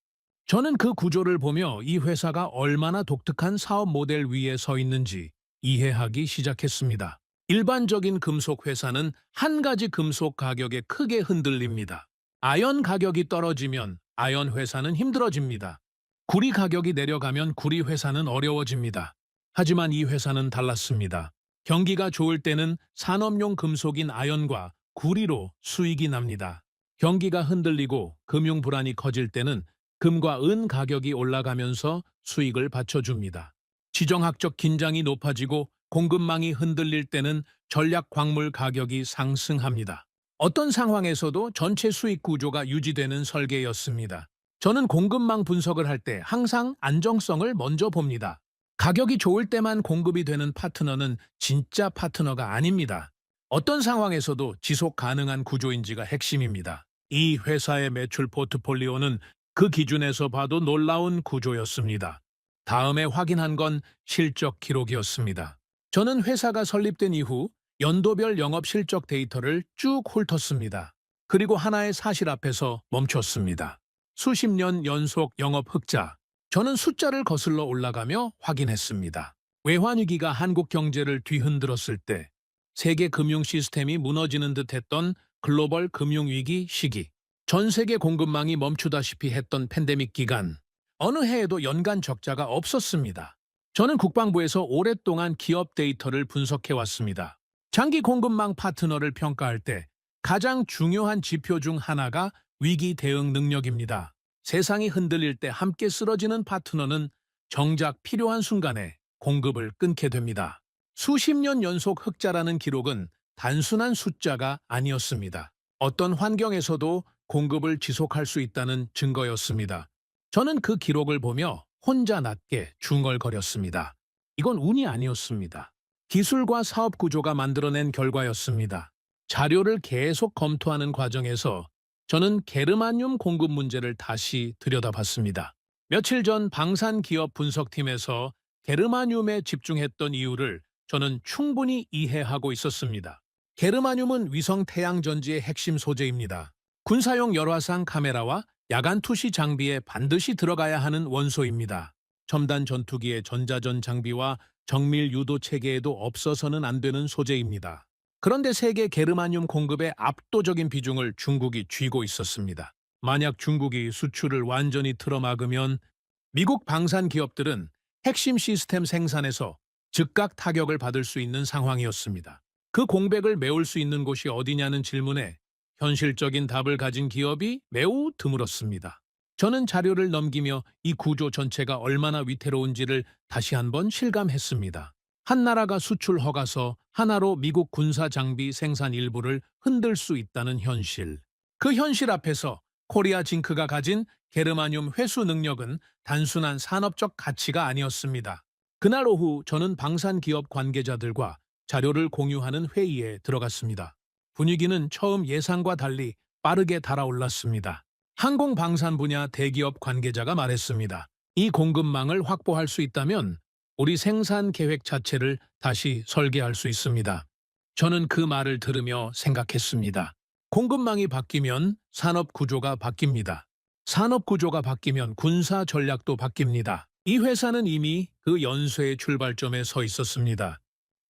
A: 저는 그 구조를 보며 이 회사가 얼마나 독특한 사업 모델 위에 서 있는지 이해하기 시작했습니다. 일반적인 금속 회사는 한 가지 금속 가격에 크게 흔들립니다. 아연 가격이 떨어지면 아연 회사는 힘들어집니다. 구리 가격이 내려가면 구리 회사는 어려워집니다. 하지만 이 회사는 달랐습니다. 경기가 좋을 때는 산업용 금속인 아연과 구리로 수익이 납니다. 경기가 흔들리고 금융 불안이 커질 때는 금과 은 가격이 올라가면서 수익을 받쳐줍니다. 지정학적 긴장이 높아지고 공급망이 흔들릴 때는 전략 광물 가격이 상승합니다. 어떤 상황에서도 전체 수익 구조가 유지되는 설계였습니다. 저는 공급망 분석을 할 때 항상 안정성을 먼저 봅니다. 가격이 좋을 때만 공급이 되는 파트너는 진짜 파트너가 아닙니다. 어떤 상황에서도 지속 가능한 구조인지가 핵심입니다. 이 회사의 매출 포트폴리오는 그 기준에서 봐도 놀라운 구조였습니다. 다음에 확인한 건 실적 기록이었습니다. 저는 회사가 설립된 이후 연도별 영업 실적 데이터를 쭉 훑었습니다. 그리고 하나의 사실 앞에서 멈췄습니다. 수십 년 연속 영업 흑자. 저는 숫자를 거슬러 올라가며 확인했습니다. 외환위기가 한국 경제를 뒤흔들었을 때 세계 금융 시스템이 무너지는 듯했던 글로벌 금융위기 시기, 전 세계 공급망이 멈추다시피 했던 팬데믹 기간, 어느 해에도 연간 적자가 없었습니다. 저는 국방부에서 오랫동안 기업 데이터를 분석해왔습니다. 장기 공급망 파트너를 평가할 때 가장 중요한 지표 중 하나가 위기 대응 능력입니다. 세상이 흔들릴 때 함께 쓰러지는 파트너는 정작 필요한 순간에 공급을 끊게 됩니다. 수십 년 연속 흑자라는 기록은 단순한 숫자가 아니었습니다. 어떤 환경에서도 공급을 지속할 수 있다는 증거였습니다. 저는 그 기록을 보며 혼자 낮게 중얼거렸습니다. 이건 운이 아니었습니다. 기술과 사업 구조가 만들어낸 결과였습니다. 자료를 계속 검토하는 과정에서 저는 게르마늄 공급 문제를 다시 들여다봤습니다. 며칠 전 방산기업 분석팀에서 게르마늄에 집중했던 이유를 저는 충분히 이해하고 있었습니다. 게르마늄은 위성 태양전지의 핵심 소재입니다. 군사용 열화상 카메라와 야간 투시 장비에 반드시 들어가야 하는 원소입니다. 첨단 전투기의 전자전 장비와 정밀 유도 체계에도 없어서는 안 되는 소재입니다. 그런데 세계 게르마늄 공급의 압도적인 비중을 중국이 쥐고 있었습니다. 만약 중국이 수출을 완전히 틀어막으면 미국 방산 기업들은 핵심 시스템 생산에서 즉각 타격을 받을 수 있는 상황이었습니다. 그 공백을 메울 수 있는 곳이 어디냐는 질문에 현실적인 답을 가진 기업이 매우 드물었습니다. 저는 자료를 넘기며 이 구조 전체가 얼마나 위태로운지를 다시 한번 실감했습니다. 한 나라가 수출 허가서 하나로 미국 군사 장비 생산 일부를 흔들 수 있다는 현실. 그 현실 앞에서 코리아 징크가 가진 게르마늄 회수 능력은 단순한 산업적 가치가 아니었습니다. 그날 오후 저는 방산 기업 관계자들과 자료를 공유하는 회의에 들어갔습니다. 분위기는 처음 예상과 달리 빠르게 달아올랐습니다. 항공 방산 분야 대기업 관계자가 말했습니다. 이 공급망을 확보할 수 있다면 우리 생산 계획 자체를 다시 설계할 수 있습니다. 저는 그 말을 들으며 생각했습니다. 공급망이 바뀌면 산업 구조가 바뀝니다. 산업 구조가 바뀌면 군사 전략도 바뀝니다. 이 회사는 이미 그 연쇄의 출발점에 서 있었습니다.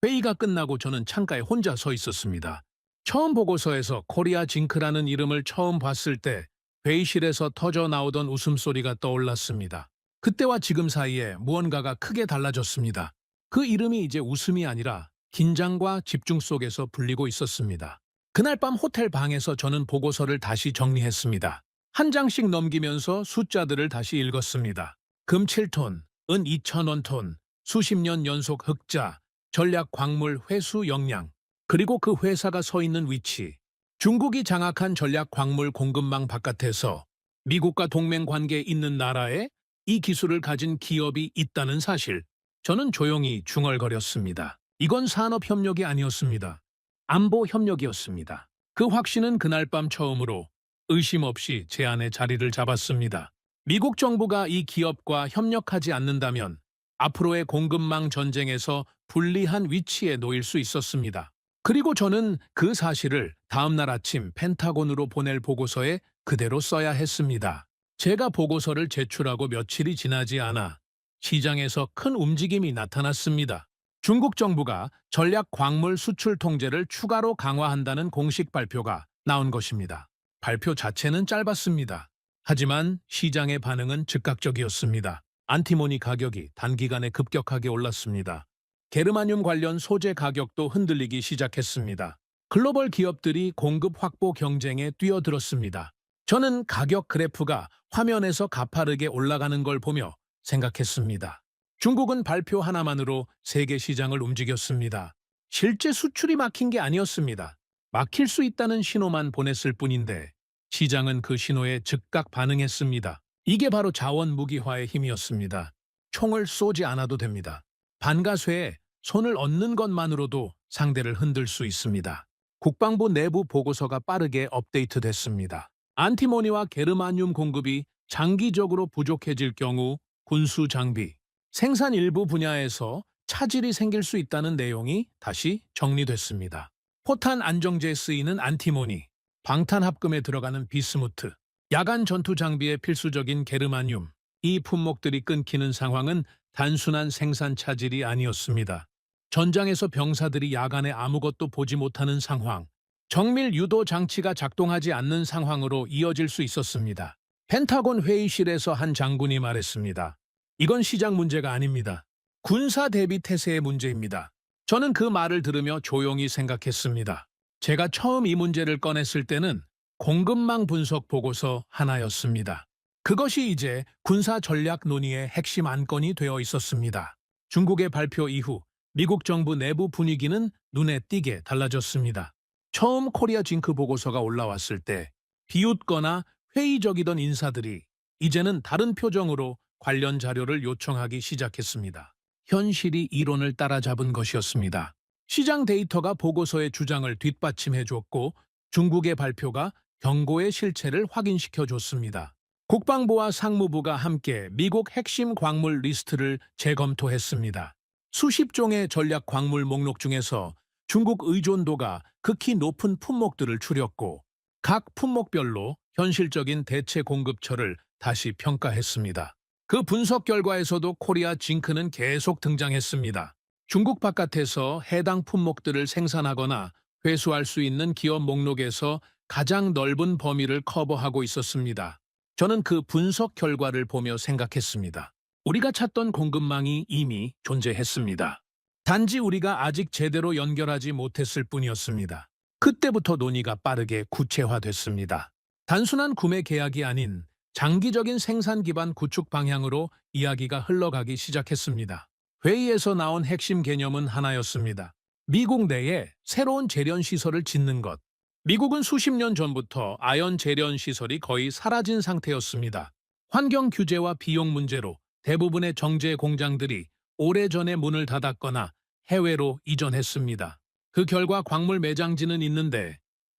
A: 회의가 끝나고 저는 창가에 혼자 서 있었습니다. 처음 보고서에서 코리아 징크라는 이름을 처음 봤을 때 회의실에서 터져 나오던 웃음소리가 떠올랐습니다. 그때와 지금 사이에 무언가가 크게 달라졌습니다. 그 이름이 이제 웃음이 아니라 긴장과 집중 속에서 불리고 있었습니다. 그날 밤 호텔 방에서 저는 보고서를 다시 정리했습니다. 한 장씩 넘기면서 숫자들을 다시 읽었습니다. 금 7톤, 은 2,000원 톤, 수십 년 연속 흑자, 전략 광물 회수 역량, 그리고 그 회사가 서 있는 위치. 중국이 장악한 전략 광물 공급망 바깥에서 미국과 동맹 관계에 있는 나라에 이 기술을 가진 기업이 있다는 사실. 저는 조용히 중얼거렸습니다. 이건 산업협력이 아니었습니다. 안보협력이었습니다. 그 확신은 그날 밤 처음으로 의심 없이 제 안에 자리를 잡았습니다. 미국 정부가 이 기업과 협력하지 않는다면 앞으로의 공급망 전쟁에서 불리한 위치에 놓일 수 있었습니다. 그리고 저는 그 사실을 다음날 아침 펜타곤으로 보낼 보고서에 그대로 써야 했습니다. 제가 보고서를 제출하고 며칠이 지나지 않아 시장에서 큰 움직임이 나타났습니다. 중국 정부가 전략 광물 수출 통제를 추가로 강화한다는 공식 발표가 나온 것입니다. 발표 자체는 짧았습니다. 하지만 시장의 반응은 즉각적이었습니다. 안티모니 가격이 단기간에 급격하게 올랐습니다. 게르마늄 관련 소재 가격도 흔들리기 시작했습니다. 글로벌 기업들이 공급 확보 경쟁에 뛰어들었습니다. 저는 가격 그래프가 화면에서 가파르게 올라가는 걸 보며 생각했습니다. 중국은 발표 하나만으로 세계 시장을 움직였습니다. 실제 수출이 막힌 게 아니었습니다. 막힐 수 있다는 신호만 보냈을 뿐인데 시장은 그 신호에 즉각 반응했습니다. 이게 바로 자원 무기화의 힘이었습니다. 총을 쏘지 않아도 됩니다. 반가쇠에 손을 얹는 것만으로도 상대를 흔들 수 있습니다. 국방부 내부 보고서가 빠르게 업데이트됐습니다. 안티모니와 게르마늄 공급이 장기적으로 부족해질 경우 군수 장비, 생산 일부 분야에서 차질이 생길 수 있다는 내용이 다시 정리됐습니다. 포탄 안정제에 쓰이는 안티모니, 방탄합금에 들어가는 비스무트, 야간 전투 장비에 필수적인 게르마늄, 이 품목들이 끊기는 상황은 단순한 생산 차질이 아니었습니다. 전장에서 병사들이 야간에 아무것도 보지 못하는 상황, 정밀 유도 장치가 작동하지 않는 상황으로 이어질 수 있었습니다. 펜타곤 회의실에서 한 장군이 말했습니다. 이건 시장 문제가 아닙니다. 군사 대비 태세의 문제입니다. 저는 그 말을 들으며 조용히 생각했습니다. 제가 처음 이 문제를 꺼냈을 때는 공급망 분석 보고서 하나였습니다. 그것이 이제 군사 전략 논의의 핵심 안건이 되어 있었습니다. 중국의 발표 이후 미국 정부 내부 분위기는 눈에 띄게 달라졌습니다. 처음 코리아 징크 보고서가 올라왔을 때 비웃거나 회의적이던 인사들이 이제는 다른 표정으로 관련 자료를 요청하기 시작했습니다. 현실이 이론을 따라잡은 것이었습니다. 시장 데이터가 보고서의 주장을 뒷받침해 줬고 중국의 발표가 경고의 실체를 확인시켜 줬습니다. 국방부와 상무부가 함께 미국 핵심 광물 리스트를 재검토했습니다. 수십 종의 전략 광물 목록 중에서 중국 의존도가 극히 높은 품목들을 추렸고 각 품목별로 현실적인 대체 공급처를 다시 평가했습니다. 그 분석 결과에서도 코리아 징크는 계속 등장했습니다. 중국 바깥에서 해당 품목들을 생산하거나 회수할 수 있는 기업 목록에서 가장 넓은 범위를 커버하고 있었습니다. 저는 그 분석 결과를 보며 생각했습니다. 우리가 찾던 공급망이 이미 존재했습니다. 단지 우리가 아직 제대로 연결하지 못했을 뿐이었습니다. 그때부터 논의가 빠르게 구체화됐습니다. 단순한 구매 계약이 아닌 장기적인 생산 기반 구축 방향으로 이야기가 흘러가기 시작했습니다. 회의에서 나온 핵심 개념은 하나였습니다. 미국 내에 새로운 재련 시설을 짓는 것. 미국은 수십 년 전부터 아연 재련 시설이 거의 사라진 상태였습니다. 환경 규제와 비용 문제로 대부분의 정제 공장들이 오래전에 문을 닫았거나 해외로 이전했습니다. 그 결과 광물 매장지는 있는데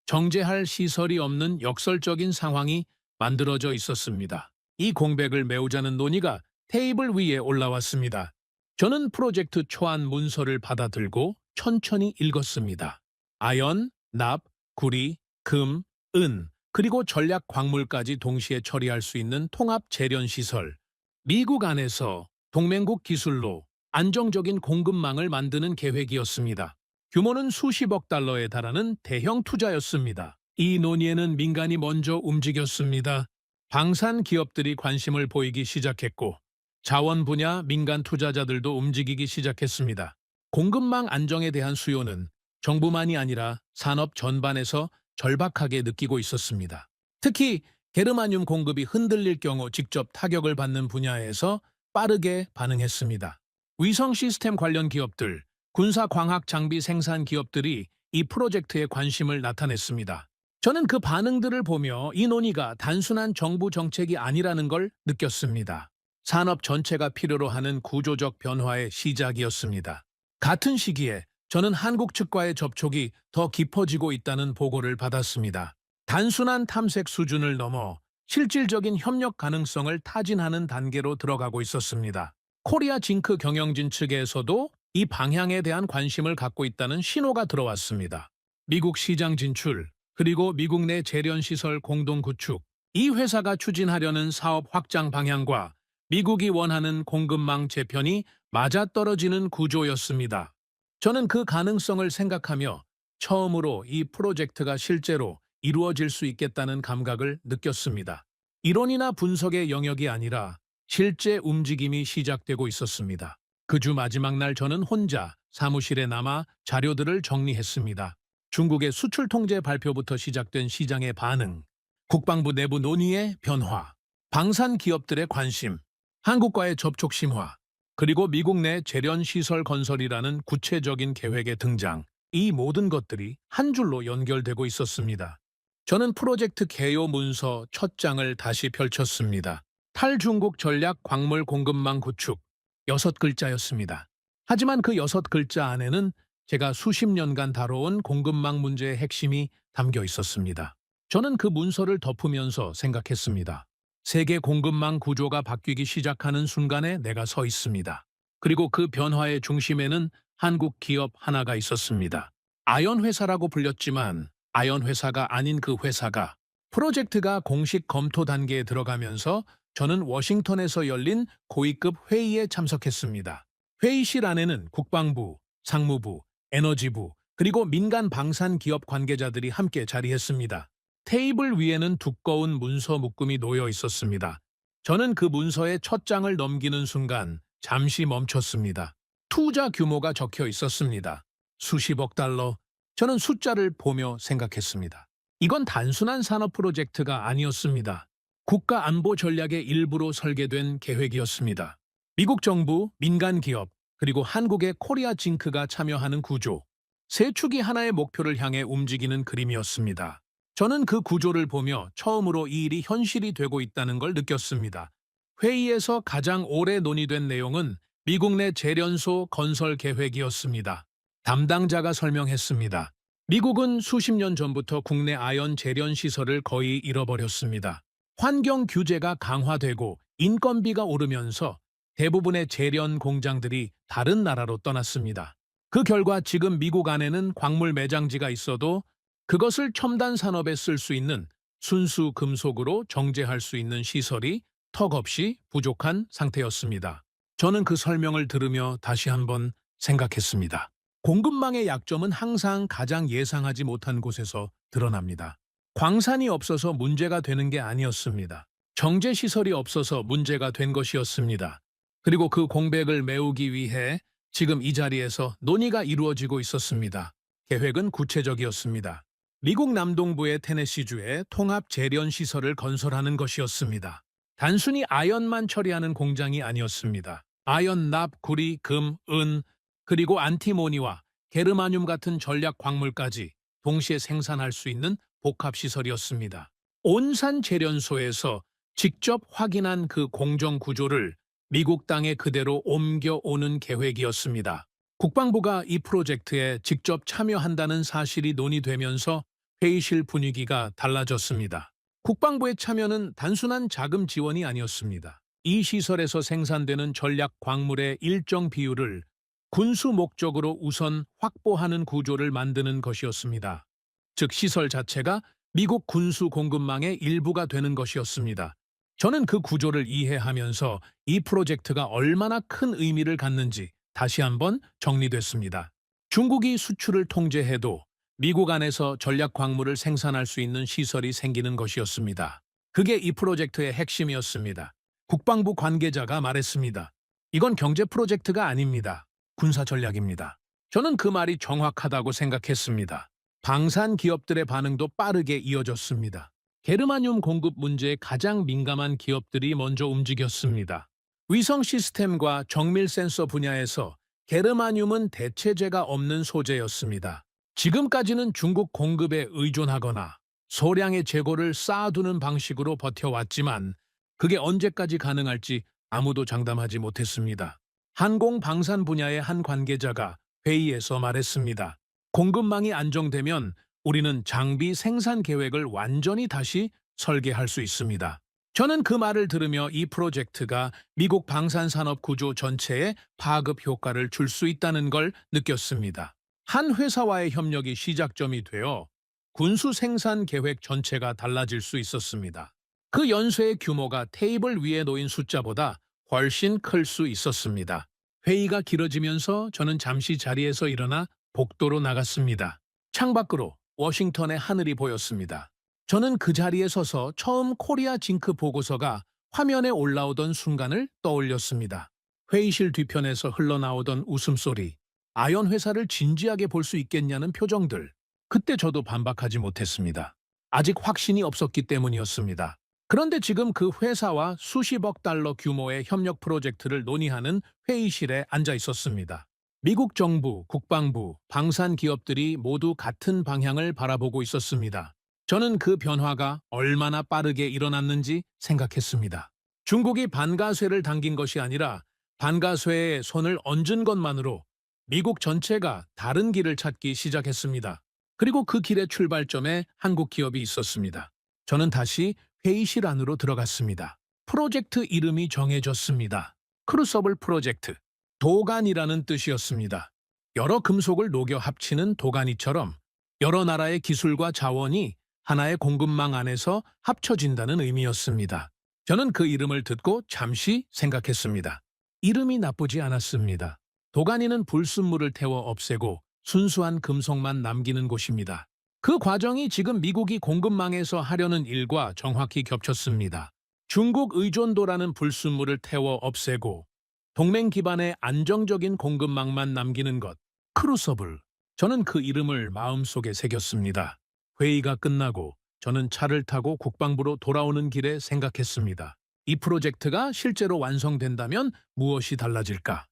A: 정제할 시설이 없는 역설적인 상황이 만들어져 있었습니다. 이 공백을 메우자는 논의가 테이블 위에 올라왔습니다. 저는 프로젝트 초안 문서를 받아들고 천천히 읽었습니다. 아연, 납, 구리, 금, 은, 그리고 전략 광물까지 동시에 처리할 수 있는 통합 재련 시설. 미국 안에서 동맹국 기술로 안정적인 공급망을 만드는 계획이었습니다. 규모는 수십억 달러에 달하는 대형 투자였습니다. 이 논의에는 민간이 먼저 움직였습니다. 방산 기업들이 관심을 보이기 시작했고 자원 분야 민간 투자자들도 움직이기 시작했습니다. 공급망 안정에 대한 수요는 정부만이 아니라 산업 전반에서 절박하게 느끼고 있었습니다. 특히 게르마늄 공급이 흔들릴 경우 직접 타격을 받는 분야에서 빠르게 반응했습니다. 위성 시스템 관련 기업들, 군사 광학 장비 생산 기업들이 이 프로젝트에 관심을 나타냈습니다. 저는 그 반응들을 보며 이 논의가 단순한 정부 정책이 아니라는 걸 느꼈습니다. 산업 전체가 필요로 하는 구조적 변화의 시작이었습니다. 같은 시기에 저는 한국 측과의 접촉이 더 깊어지고 있다는 보고를 받았습니다. 단순한 탐색 수준을 넘어 실질적인 협력 가능성을 타진하는 단계로 들어가고 있었습니다. 코리아 징크 경영진 측에서도 이 방향에 대한 관심을 갖고 있다는 신호가 들어왔습니다. 미국 시장 진출, 그리고 미국 내 재련시설 공동 구축, 이 회사가 추진하려는 사업 확장 방향과 미국이 원하는 공급망 재편이 맞아떨어지는 구조였습니다. 저는 그 가능성을 생각하며 처음으로 이 프로젝트가 실제로 이루어질 수 있겠다는 감각을 느꼈습니다. 이론이나 분석의 영역이 아니라 실제 움직임이 시작되고 있었습니다. 그 주 마지막 날 저는 혼자 사무실에 남아 자료들을 정리했습니다. 중국의 수출 통제 발표부터 시작된 시장의 반응, 국방부 내부 논의의 변화, 방산 기업들의 관심, 한국과의 접촉 심화, 그리고 미국 내 재련 시설 건설이라는 구체적인 계획의 등장, 이 모든 것들이 한 줄로 연결되고 있었습니다. 저는 프로젝트 개요 문서 첫 장을 다시 펼쳤습니다. 탈중국 전략 광물 공급망 구축, 6글자였습니다. 하지만 그 6글자 안에는 제가 수십 년간 다뤄온 공급망 문제의 핵심이 담겨 있었습니다. 저는 그 문서를 덮으면서 생각했습니다. 세계 공급망 구조가 바뀌기 시작하는 순간에 내가 서 있습니다. 그리고 그 변화의 중심에는 한국 기업 하나가 있었습니다. 아연 회사라고 불렸지만 아연 회사가 아닌 그 회사가, 프로젝트가 공식 검토 단계에 들어가면서 저는 워싱턴에서 열린 고위급 회의에 참석했습니다. 회의실 안에는 국방부, 상무부, 에너지부, 그리고 민간 방산 기업 관계자들이 함께 자리했습니다. 테이블 위에는 두꺼운 문서 묶음이 놓여 있었습니다. 저는 그 문서의 첫 장을 넘기는 순간 잠시 멈췄습니다. 투자 규모가 적혀 있었습니다. 수십억 달러. 저는 숫자를 보며 생각했습니다. 이건 단순한 산업 프로젝트가 아니었습니다. 국가 안보 전략의 일부로 설계된 계획이었습니다. 미국 정부, 민간 기업, 그리고 한국의 코리아 징크가 참여하는 구조, 세 축이 하나의 목표를 향해 움직이는 그림이었습니다. 저는 그 구조를 보며 처음으로 이 일이 현실이 되고 있다는 걸 느꼈습니다. 회의에서 가장 오래 논의된 내용은 미국 내 재련소 건설 계획이었습니다. 담당자가 설명했습니다. 미국은 수십 년 전부터 국내 아연 재련 시설을 거의 잃어버렸습니다. 환경 규제가 강화되고 인건비가 오르면서 대부분의 재련 공장들이 다른 나라로 떠났습니다. 그 결과 지금 미국 안에는 광물 매장지가 있어도 그것을 첨단 산업에 쓸 수 있는 순수 금속으로 정제할 수 있는 시설이 턱없이 부족한 상태였습니다. 저는 그 설명을 들으며 다시 한번 생각했습니다. 공급망의 약점은 항상 가장 예상하지 못한 곳에서 드러납니다. 광산이 없어서 문제가 되는 게 아니었습니다. 정제시설이 없어서 문제가 된 것이었습니다. 그리고 그 공백을 메우기 위해 지금 이 자리에서 논의가 이루어지고 있었습니다. 계획은 구체적이었습니다. 미국 남동부의 테네시주에 통합 재련 시설을 건설하는 것이었습니다. 단순히 아연만 처리하는 공장이 아니었습니다. 아연, 납, 구리, 금, 은, 그리고 안티모니와 게르마늄 같은 전략 광물까지 동시에 생산할 수 있는 복합시설이었습니다. 온산 재련소에서 직접 확인한 그 공정 구조를 미국 땅에 그대로 옮겨오는 계획이었습니다. 국방부가 이 프로젝트에 직접 참여한다는 사실이 논의되면서 회의실 분위기가 달라졌습니다. 국방부의 참여는 단순한 자금 지원이 아니었습니다. 이 시설에서 생산되는 전략 광물의 일정 비율을 군수 목적으로 우선 확보하는 구조를 만드는 것이었습니다. 즉 시설 자체가 미국 군수 공급망의 일부가 되는 것이었습니다. 저는 그 구조를 이해하면서 이 프로젝트가 얼마나 큰 의미를 갖는지 다시 한번 정리됐습니다. 중국이 수출을 통제해도 미국 안에서 전략 광물을 생산할 수 있는 시설이 생기는 것이었습니다. 그게 이 프로젝트의 핵심이었습니다. 국방부 관계자가 말했습니다. 이건 경제 프로젝트가 아닙니다. 군사 전략입니다. 저는 그 말이 정확하다고 생각했습니다. 방산 기업들의 반응도 빠르게 이어졌습니다. 게르마늄 공급 문제에 가장 민감한 기업들이 먼저 움직였습니다. 위성 시스템과 정밀 센서 분야에서 게르마늄은 대체제가 없는 소재였습니다. 지금까지는 중국 공급에 의존하거나 소량의 재고를 쌓아두는 방식으로 버텨왔지만 그게 언제까지 가능할지 아무도 장담하지 못했습니다. 항공 방산 분야의 한 관계자가 회의에서 말했습니다. 공급망이 안정되면 우리는 장비 생산 계획을 완전히 다시 설계할 수 있습니다. 저는 그 말을 들으며 이 프로젝트가 미국 방산산업 구조 전체에 파급 효과를 줄 수 있다는 걸 느꼈습니다. 한 회사와의 협력이 시작점이 되어 군수 생산 계획 전체가 달라질 수 있었습니다. 그 연쇄의 규모가 테이블 위에 놓인 숫자보다 훨씬 클 수 있었습니다. 회의가 길어지면서 저는 잠시 자리에서 일어나 복도로 나갔습니다. 창밖으로 워싱턴의 하늘이 보였습니다. 저는 그 자리에 서서 처음 코리아 징크 보고서가 화면에 올라오던 순간을 떠올렸습니다. 회의실 뒤편에서 흘러나오던 웃음소리, 아연 회사를 진지하게 볼 수 있겠냐는 표정들. 그때 저도 반박하지 못했습니다. 아직 확신이 없었기 때문이었습니다. 그런데 지금 그 회사와 수십억 달러 규모의 협력 프로젝트를 논의하는 회의실에 앉아 있었습니다. 미국 정부, 국방부, 방산 기업들이 모두 같은 방향을 바라보고 있었습니다. 저는 그 변화가 얼마나 빠르게 일어났는지 생각했습니다. 중국이 반가쇠를 당긴 것이 아니라 반가쇠에 손을 얹은 것만으로 미국 전체가 다른 길을 찾기 시작했습니다. 그리고 그 길의 출발점에 한국 기업이 있었습니다. 저는 다시 회의실 안으로 들어갔습니다. 프로젝트 이름이 정해졌습니다. 크루서블 프로젝트. 도간이라는 뜻이었습니다. 여러 금속을 녹여 합치는 도가니처럼 여러 나라의 기술과 자원이 하나의 공급망 안에서 합쳐진다는 의미였습니다. 저는 그 이름을 듣고 잠시 생각했습니다. 이름이 나쁘지 않았습니다. 도가니는 불순물을 태워 없애고 순수한 금속만 남기는 곳입니다. 그 과정이 지금 미국이 공급망에서 하려는 일과 정확히 겹쳤습니다. 중국 의존도라는 불순물을 태워 없애고 동맹 기반의 안정적인 공급망만 남기는 것. 크루서블. 저는 그 이름을 마음속에 새겼습니다. 회의가 끝나고 저는 차를 타고 국방부로 돌아오는 길에 생각했습니다. 이 프로젝트가 실제로 완성된다면 무엇이 달라질까?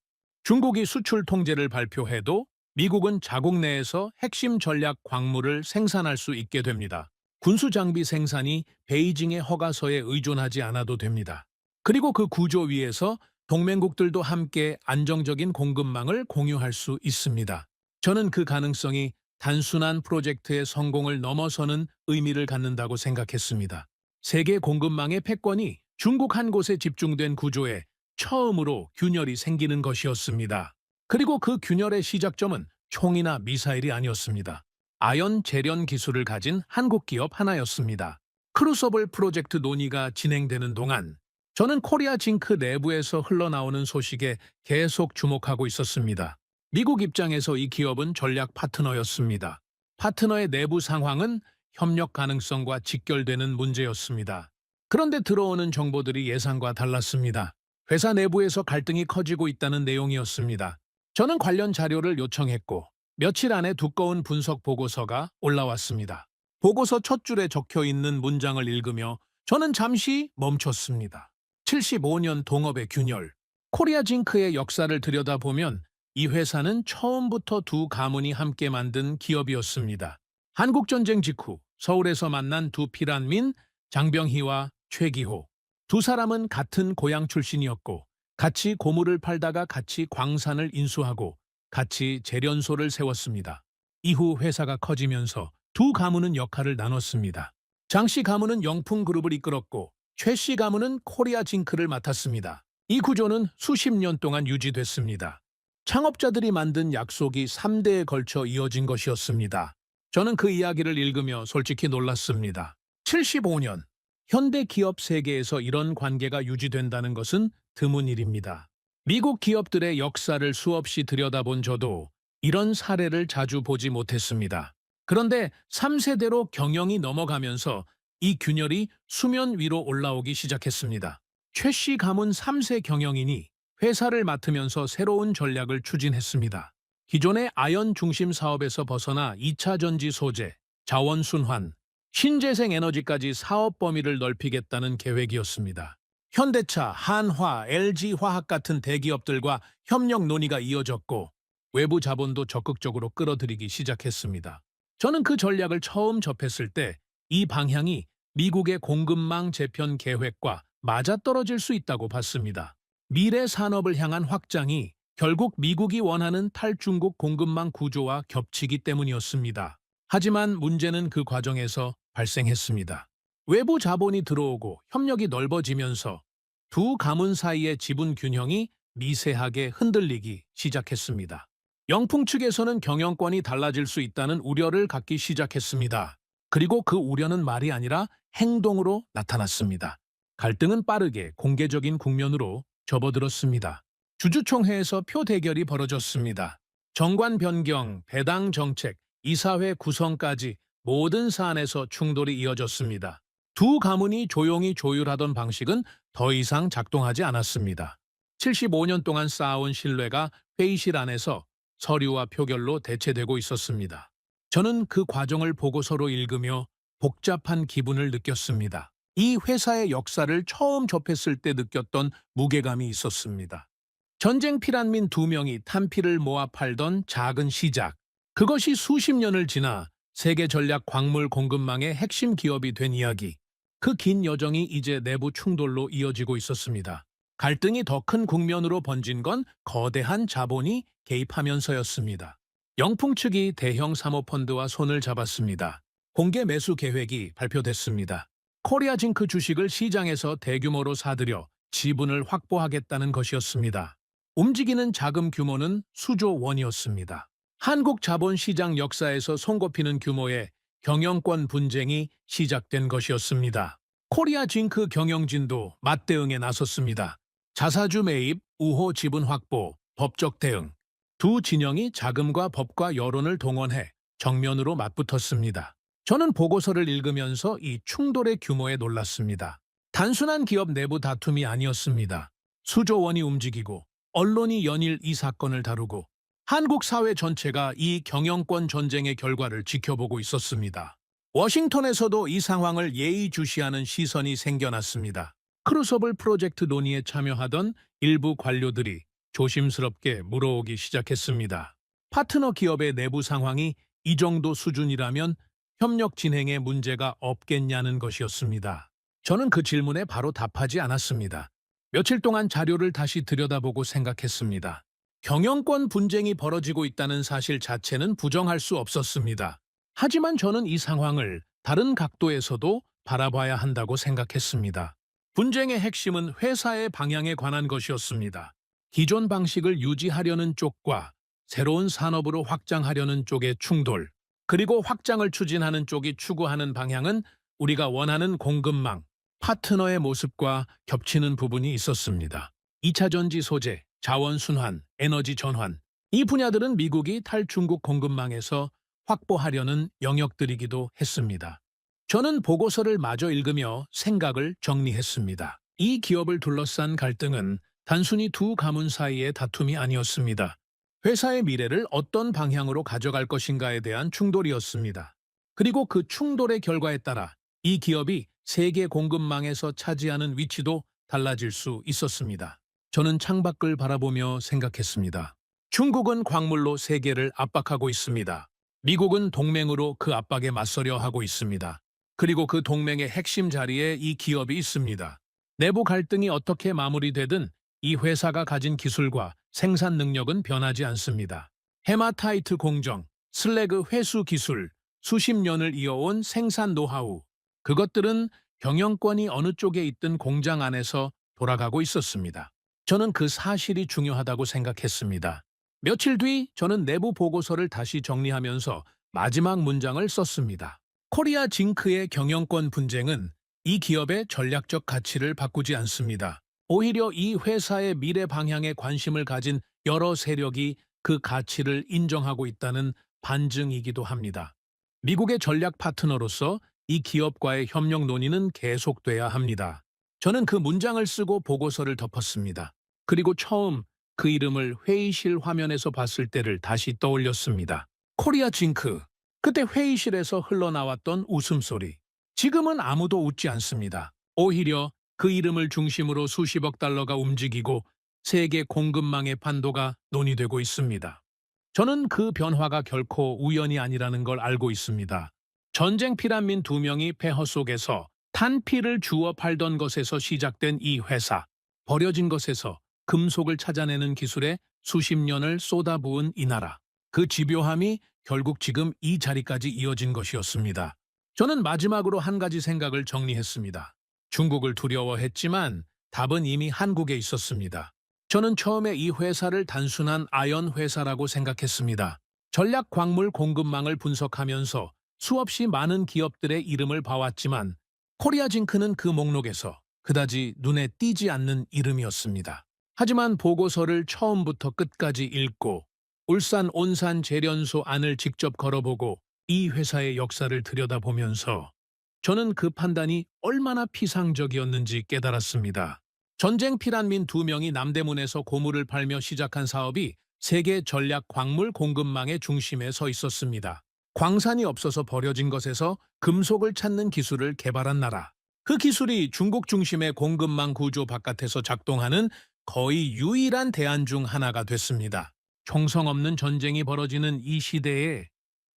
A: 중국이 수출 통제를 발표해도 미국은 자국 내에서 핵심 전략 광물을 생산할 수 있게 됩니다. 군수 장비 생산이 베이징의 허가서에 의존하지 않아도 됩니다. 그리고 그 구조 위에서 동맹국들도 함께 안정적인 공급망을 공유할 수 있습니다. 저는 그 가능성이 단순한 프로젝트의 성공을 넘어서는 의미를 갖는다고 생각했습니다. 세계 공급망의 패권이 중국 한 곳에 집중된 구조에 처음으로 균열이 생기는 것이었습니다. 그리고 그 균열의 시작점은 총이나 미사일이 아니었습니다. 아연 재련 기술을 가진 한국 기업 하나였습니다. 크루서블 프로젝트 논의가 진행되는 동안 저는 코리아 징크 내부에서 흘러나오는 소식에 계속 주목하고 있었습니다. 미국 입장에서 이 기업은 전략 파트너였습니다. 파트너의 내부 상황은 협력 가능성과 직결되는 문제였습니다. 그런데 들어오는 정보들이 예상과 달랐습니다. 회사 내부에서 갈등이 커지고 있다는 내용이었습니다. 저는 관련 자료를 요청했고 며칠 안에 두꺼운 분석 보고서가 올라왔습니다. 보고서 첫 줄에 적혀 있는 문장을 읽으며 저는 잠시 멈췄습니다. 75년 동업의 균열. 코리아 징크의 역사를 들여다보면 이 회사는 처음부터 두 가문이 함께 만든 기업이었습니다. 한국전쟁 직후 서울에서 만난 두 피란민 장병희와 최기호. 두 사람은 같은 고향 출신이었고 같이 고물을 팔다가 같이 광산을 인수하고 같이 재련소를 세웠습니다. 이후 회사가 커지면서 두 가문은 역할을 나눴습니다. 장씨 가문은 영풍그룹을 이끌었고 최씨 가문은 코리아 징크를 맡았습니다. 이 구조는 수십 년 동안 유지됐습니다. 창업자들이 만든 약속이 3대에 걸쳐 이어진 것이었습니다. 저는 그 이야기를 읽으며 솔직히 놀랐습니다. 75년, 현대 기업 세계에서 이런 관계가 유지된다는 것은 드문 일입니다. 미국 기업들의 역사를 수없이 들여다본 저도 이런 사례를 자주 보지 못했습니다. 그런데 3세대로 경영이 넘어가면서 이 균열이 수면 위로 올라오기 시작했습니다. 최씨 가문 3세 경영인이 회사를 맡으면서 새로운 전략을 추진했습니다. 기존의 아연 중심 사업에서 벗어나 2차 전지 소재, 자원 순환, 신재생 에너지까지 사업 범위를 넓히겠다는 계획이었습니다. 현대차, 한화, LG화학 같은 대기업들과 협력 논의가 이어졌고 외부 자본도 적극적으로 끌어들이기 시작했습니다. 저는 그 전략을 처음 접했을 때 이 방향이 미국의 공급망 재편 계획과 맞아떨어질 수 있다고 봤습니다. 미래 산업을 향한 확장이 결국 미국이 원하는 탈중국 공급망 구조와 겹치기 때문이었습니다. 하지만 문제는 그 과정에서 발생했습니다. 외부 자본이 들어오고 협력이 넓어지면서 두 가문 사이의 지분 균형이 미세하게 흔들리기 시작했습니다. 영풍 측에서는 경영권이 달라질 수 있다는 우려를 갖기 시작했습니다. 그리고 그 우려는 말이 아니라 행동으로 나타났습니다. 갈등은 빠르게 공개적인 국면으로 접어들었습니다. 주주총회에서 표 대결이 벌어졌습니다. 정관 변경, 배당 정책, 이사회 구성까지 모든 사안에서 충돌이 이어졌습니다. 두 가문이 조용히 조율하던 방식은 더 이상 작동하지 않았습니다. 75년 동안 쌓아온 신뢰가 회의실 안에서 서류와 표결로 대체되고 있었습니다. 저는 그 과정을 보고서로 읽으며 복잡한 기분을 느꼈습니다. 이 회사의 역사를 처음 접했을 때 느꼈던 무게감이 있었습니다. 전쟁 피란민 두 명이 탄피를 모아 팔던 작은 시작. 그것이 수십 년을 지나 세계 전략 광물 공급망의 핵심 기업이 된 이야기. 그 긴 여정이 이제 내부 충돌로 이어지고 있었습니다. 갈등이 더 큰 국면으로 번진 건 거대한 자본이 개입하면서였습니다. 영풍 측이 대형 사모펀드와 손을 잡았습니다. 공개 매수 계획이 발표됐습니다. 코리아징크 주식을 시장에서 대규모로 사들여 지분을 확보하겠다는 것이었습니다. 움직이는 자금 규모는 수조 원이었습니다. 한국 자본시장 역사에서 손꼽히는 규모의 경영권 분쟁이 시작된 것이었습니다. 코리아징크 경영진도 맞대응에 나섰습니다. 자사주 매입, 우호 지분 확보, 법적 대응. 두 진영이 자금과 법과 여론을 동원해 정면으로 맞붙었습니다. 저는 보고서를 읽으면서 이 충돌의 규모에 놀랐습니다. 단순한 기업 내부 다툼이 아니었습니다. 수조 원이 움직이고 언론이 연일 이 사건을 다루고 한국 사회 전체가 이 경영권 전쟁의 결과를 지켜보고 있었습니다. 워싱턴에서도 이 상황을 예의주시하는 시선이 생겨났습니다. 크루서블 프로젝트 논의에 참여하던 일부 관료들이 조심스럽게 물어오기 시작했습니다. 파트너 기업의 내부 상황이 이 정도 수준이라면 협력 진행에 문제가 없겠냐는 것이었습니다. 저는 그 질문에 바로 답하지 않았습니다. 며칠 동안 자료를 다시 들여다보고 생각했습니다. 경영권 분쟁이 벌어지고 있다는 사실 자체는 부정할 수 없었습니다. 하지만 저는 이 상황을 다른 각도에서도 바라봐야 한다고 생각했습니다. 분쟁의 핵심은 회사의 방향에 관한 것이었습니다. 기존 방식을 유지하려는 쪽과 새로운 산업으로 확장하려는 쪽의 충돌, 그리고 확장을 추진하는 쪽이 추구하는 방향은 우리가 원하는 공급망, 파트너의 모습과 겹치는 부분이 있었습니다. 2차 전지 소재, 자원 순환, 에너지 전환, 이 분야들은 미국이 탈중국 공급망에서 확보하려는 영역들이기도 했습니다. 저는 보고서를 마저 읽으며 생각을 정리했습니다. 이 기업을 둘러싼 갈등은 단순히 두 가문 사이의 다툼이 아니었습니다. 회사의 미래를 어떤 방향으로 가져갈 것인가에 대한 충돌이었습니다. 그리고 그 충돌의 결과에 따라 이 기업이 세계 공급망에서 차지하는 위치도 달라질 수 있었습니다. 저는 창밖을 바라보며 생각했습니다. 중국은 광물로 세계를 압박하고 있습니다. 미국은 동맹으로 그 압박에 맞서려 하고 있습니다. 그리고 그 동맹의 핵심 자리에 이 기업이 있습니다. 내부 갈등이 어떻게 마무리되든 이 회사가 가진 기술과 생산 능력은 변하지 않습니다. 헤마타이트 공정, 슬래그 회수 기술, 수십 년을 이어온 생산 노하우, 그것들은 경영권이 어느 쪽에 있든 공장 안에서 돌아가고 있었습니다. 저는 그 사실이 중요하다고 생각했습니다. 며칠 뒤 저는 내부 보고서를 다시 정리하면서 마지막 문장을 썼습니다. 코리아 징크의 경영권 분쟁은 이 기업의 전략적 가치를 바꾸지 않습니다. 오히려 이 회사의 미래 방향에 관심을 가진 여러 세력이 그 가치를 인정하고 있다는 반증이기도 합니다. 미국의 전략 파트너로서 이 기업과의 협력 논의는 계속돼야 합니다. 저는 그 문장을 쓰고 보고서를 덮었습니다. 그리고 처음 그 이름을 회의실 화면에서 봤을 때를 다시 떠올렸습니다. 코리아 징크. 그때 회의실에서 흘러나왔던 웃음소리. 지금은 아무도 웃지 않습니다. 오히려 그 이름을 중심으로 수십억 달러가 움직이고 세계 공급망의 판도가 논의되고 있습니다. 저는 그 변화가 결코 우연이 아니라는 걸 알고 있습니다. 전쟁 피란민 두 명이 폐허 속에서 탄피를 주워 팔던 것에서 시작된 이 회사, 버려진 것에서 금속을 찾아내는 기술에 수십 년을 쏟아부은 이 나라, 그 집요함이 결국 지금 이 자리까지 이어진 것이었습니다. 저는 마지막으로 한 가지 생각을 정리했습니다. 중국을 두려워했지만 답은 이미 한국에 있었습니다. 저는 처음에 이 회사를 단순한 아연 회사라고 생각했습니다. 전략 광물 공급망을 분석하면서 수없이 많은 기업들의 이름을 봐왔지만 코리아징크는 그 목록에서 그다지 눈에 띄지 않는 이름이었습니다. 하지만 보고서를 처음부터 끝까지 읽고 울산 온산 재련소 안을 직접 걸어보고 이 회사의 역사를 들여다보면서 저는 그 판단이 얼마나 피상적이었는지 깨달았습니다. 전쟁 피난민 2명이 남대문에서 고물을 팔며 시작한 사업이 세계 전략 광물 공급망의 중심에 서 있었습니다. 광산이 없어서 버려진 것에서 금속을 찾는 기술을 개발한 나라. 그 기술이 중국 중심의 공급망 구조 바깥에서 작동하는 거의 유일한 대안 중 하나가 됐습니다. 총성 없는 전쟁이 벌어지는 이 시대에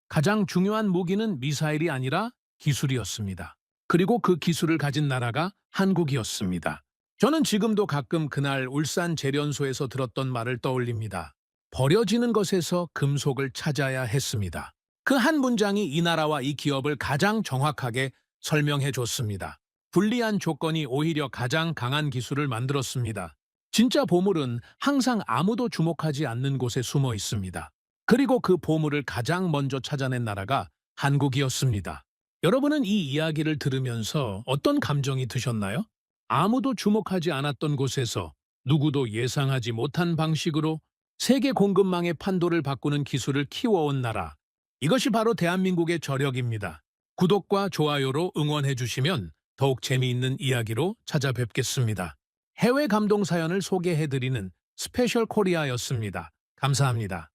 A: 가장 중요한 무기는 미사일이 아니라 기술이었습니다. 그리고 그 기술을 가진 나라가 한국이었습니다. 저는 지금도 가끔 그날 울산 재련소에서 들었던 말을 떠올립니다. 버려지는 것에서 금속을 찾아야 했습니다. 그 한 문장이 이 나라와 이 기업을 가장 정확하게 설명해 줬습니다. 불리한 조건이 오히려 가장 강한 기술을 만들었습니다. 진짜 보물은 항상 아무도 주목하지 않는 곳에 숨어 있습니다. 그리고 그 보물을 가장 먼저 찾아낸 나라가 한국이었습니다. 여러분은 이 이야기를 들으면서 어떤 감정이 드셨나요? 아무도 주목하지 않았던 곳에서 누구도 예상하지 못한 방식으로 세계 공급망의 판도를 바꾸는 기술을 키워온 나라. 이것이 바로 대한민국의 저력입니다. 구독과 좋아요로 응원해 주시면 더욱 재미있는 이야기로 찾아뵙겠습니다. 해외 감동 사연을 소개해드리는 스페셜 코리아였습니다. 감사합니다.